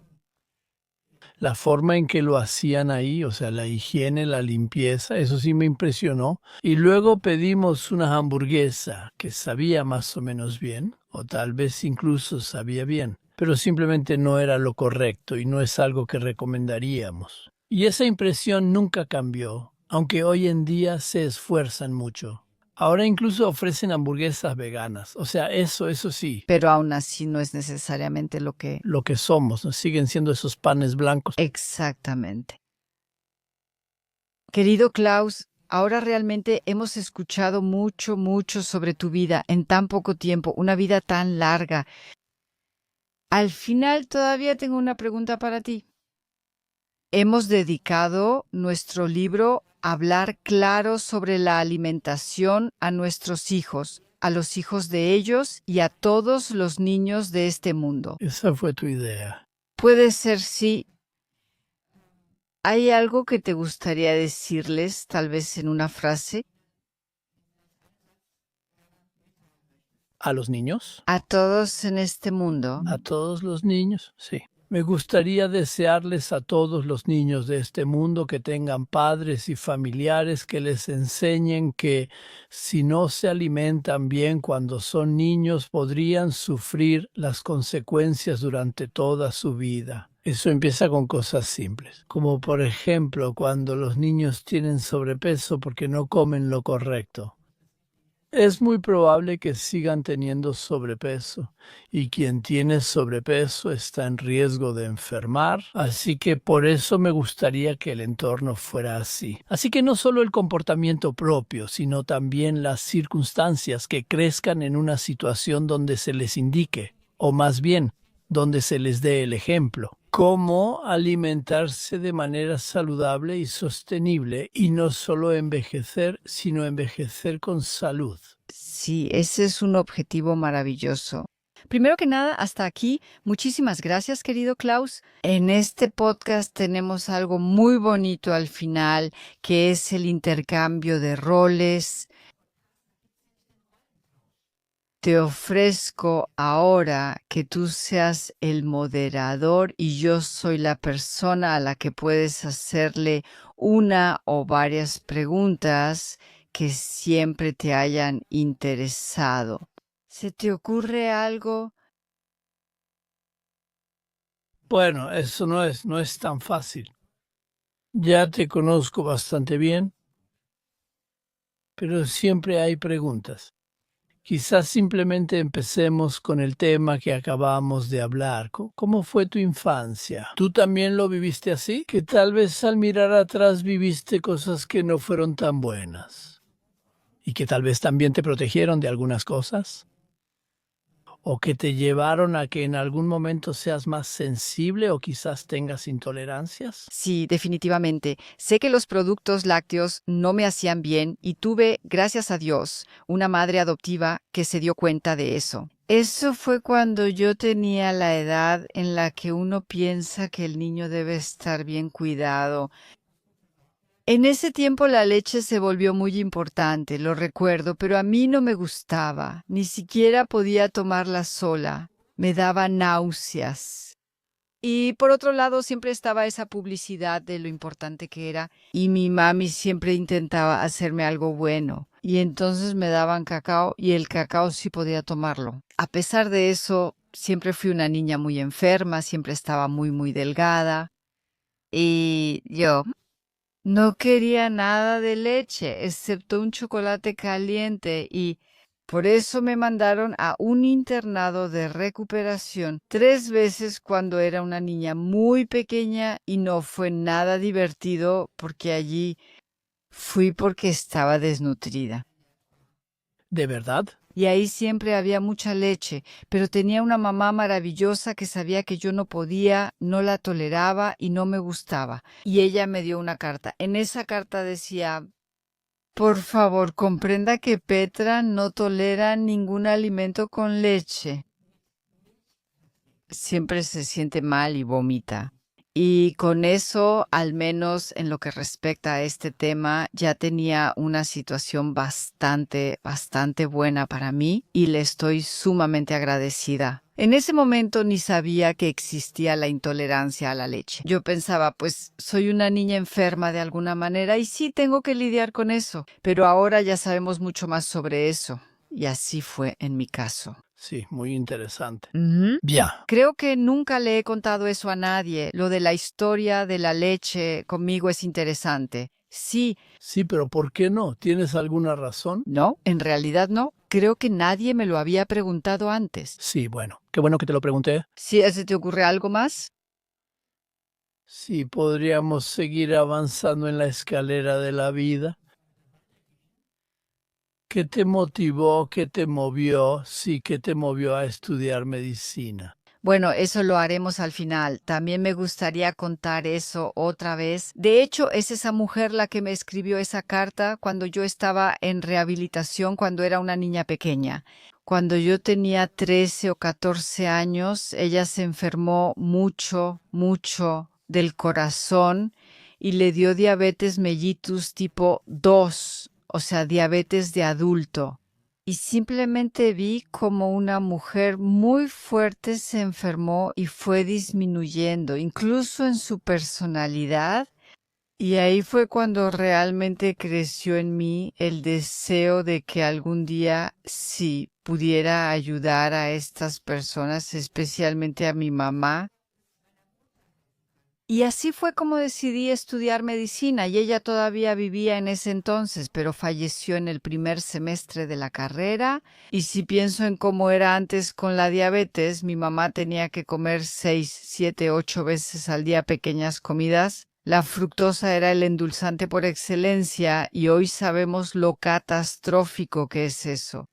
La forma en que lo hacían ahí, o sea, la higiene, la limpieza, eso sí me impresionó. Y luego pedimos una hamburguesa que sabía más o menos bien, o tal vez incluso sabía bien, pero simplemente no era lo correcto y no es algo que recomendaríamos. Y esa impresión nunca cambió, aunque hoy en día se esfuerzan mucho. Ahora incluso ofrecen hamburguesas veganas, o sea, eso sí, Pero aún así no es necesariamente lo que... lo que somos, ¿no? Siguen siendo esos panes blancos. Exactamente. Querido Klaus, ahora realmente hemos escuchado mucho sobre tu vida en tan poco tiempo, una vida tan larga. Al final todavía tengo una pregunta para ti. hemos dedicado nuestro libro a hablar claro sobre la alimentación a nuestros hijos, a los hijos de ellos y a todos los niños de este mundo. Esa fue tu idea. Puede ser, sí. ¿Hay algo que te gustaría decirles, tal vez en una frase? ¿A los niños? A todos en este mundo. ¿A todos los niños? Sí. Me gustaría desearles a todos los niños de este mundo que tengan padres y familiares que les enseñen que si no se alimentan bien cuando son niños podrían sufrir las consecuencias durante toda su vida. Eso empieza con cosas simples, como por ejemplo cuando los niños tienen sobrepeso porque no comen lo correcto. Es muy probable que sigan teniendo sobrepeso y quien tiene sobrepeso está en riesgo de enfermar, así que por eso me gustaría que el entorno fuera así. Así que no solo el comportamiento propio, sino también las circunstancias que crezcan en una situación donde se les indique, o más bien, donde se les dé el ejemplo. Cómo alimentarse de manera saludable y sostenible y no solo envejecer, sino envejecer con salud. Sí, ese es un objetivo maravilloso. Primero que nada, hasta aquí, muchísimas gracias, querido Klaus. En este podcast tenemos algo muy bonito al final, que es el intercambio de roles. Te ofrezco ahora que tú seas el moderador y yo soy la persona a la que puedes hacerle una o varias preguntas que siempre te hayan interesado. ¿Se te ocurre algo? Bueno, eso no es tan fácil. Ya te conozco bastante bien, pero siempre hay preguntas. Quizás simplemente empecemos con el tema que acabamos de hablar. ¿Cómo fue tu infancia? ¿Tú también lo viviste así? Que tal vez al mirar atrás viviste cosas que no fueron tan buenas. Y que tal vez también te protegieron de algunas cosas. O que te llevaron a que en algún momento seas más sensible o quizás tengas intolerancias. Sí, definitivamente. Sé que los productos lácteos no me hacían bien y tuve, gracias a Dios, una madre adoptiva que se dio cuenta de eso. Eso fue cuando yo tenía la edad en la que uno piensa que el niño debe estar bien cuidado. En ese tiempo la leche se volvió muy importante, lo recuerdo, pero a mí no me gustaba, ni siquiera podía tomarla sola, me daba náuseas. Y por otro lado, siempre estaba esa publicidad de lo importante que era, y mi mami siempre intentaba hacerme algo bueno, y entonces me daban cacao, y el cacao sí podía tomarlo. A pesar de eso, siempre fui una niña muy enferma, siempre estaba muy, muy delgada, y yo no quería nada de leche, excepto un chocolate caliente y por eso me mandaron a un internado de recuperación 3 veces cuando era una niña muy pequeña y no fue nada divertido porque allí fui porque estaba desnutrida. ¿De verdad? Y ahí siempre había mucha leche, pero tenía una mamá maravillosa que sabía que yo no podía, no la toleraba y no me gustaba. Y ella me dio una carta. En esa carta decía, por favor, comprenda que Petra no tolera ningún alimento con leche. Siempre se siente mal y vomita. Y con eso, al menos en lo que respecta a este tema, ya tenía una situación bastante, bastante buena para mí y le estoy sumamente agradecida. En ese momento ni sabía que existía la intolerancia a la leche. Yo pensaba, pues soy una niña enferma de alguna manera y sí tengo que lidiar con eso. Pero ahora ya sabemos mucho más sobre eso. Y así fue en mi caso. Sí, muy interesante. Ujú. Bien. Creo que nunca le he contado eso a nadie. Lo de la historia de la leche conmigo es interesante. Sí, Sí, pero ¿por qué no? ¿Tienes alguna razón? no, en realidad no. Creo que nadie me lo había preguntado antes. Sí, bueno, qué bueno que te lo pregunté. ¿Sí, se te ocurre algo más? Sí, podríamos seguir avanzando en la escalera de la vida. ¿Qué te motivó, qué te movió, sí, qué te movió a estudiar medicina? Bueno, eso lo haremos al final. También me gustaría contar eso otra vez. De hecho, es esa mujer la que me escribió esa carta cuando yo estaba en rehabilitación, cuando era una niña pequeña. Cuando yo tenía 13 o 14 años, ella se enfermó mucho, mucho del corazón y le dio diabetes mellitus tipo 2, o sea, diabetes de adulto. Y simplemente vi como una mujer muy fuerte se enfermó y fue disminuyendo, incluso en su personalidad. Y ahí fue cuando realmente creció en mí el deseo de que algún día sí pudiera ayudar a estas personas, especialmente a mi mamá. Y así fue como decidí estudiar medicina y ella todavía vivía en ese entonces, pero falleció en el primer semestre de la carrera. Y si pienso en cómo era antes con la diabetes, mi mamá tenía que comer 6, 7, 8 veces al día pequeñas comidas. La fructosa era el endulzante por excelencia y hoy sabemos lo catastrófico que es eso.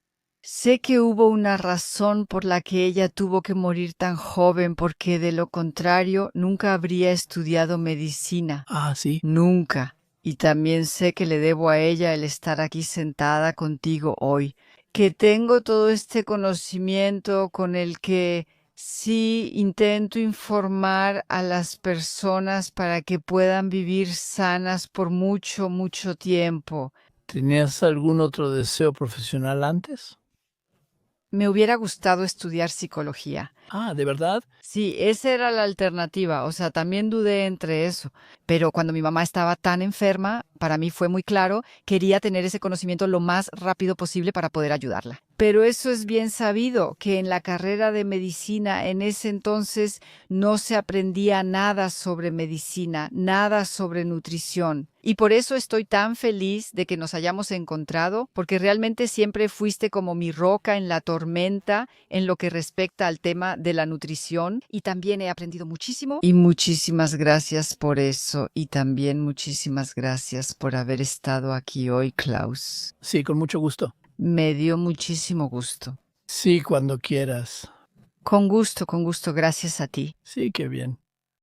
Sé que hubo una razón por la que ella tuvo que morir tan joven, porque de lo contrario nunca habría estudiado medicina. Ah, sí. Nunca. Y también sé que le debo a ella el estar aquí sentada contigo hoy, que tengo todo este conocimiento con el que sí intento informar a las personas para que puedan vivir sanas por mucho, mucho tiempo. ¿Tenías algún otro deseo profesional antes? Me hubiera gustado estudiar psicología. Ah, ¿de verdad? Sí, esa era la alternativa, o sea, también dudé entre eso, pero cuando mi mamá estaba tan enferma, para mí fue muy claro, quería tener ese conocimiento lo más rápido posible para poder ayudarla. Pero eso es bien sabido, que en la carrera de medicina en ese entonces no se aprendía nada sobre medicina, nada sobre nutrición. Y por eso estoy tan feliz de que nos hayamos encontrado, porque realmente siempre fuiste como mi roca en la tormenta en lo que respecta al tema de la nutrición. Y también he aprendido muchísimo. Y muchísimas gracias por eso. Y también muchísimas gracias por haber estado aquí hoy, Klaus. Sí, con mucho gusto. Me dio muchísimo gusto. Sí, cuando quieras. Con gusto, gracias a ti. Sí, qué bien.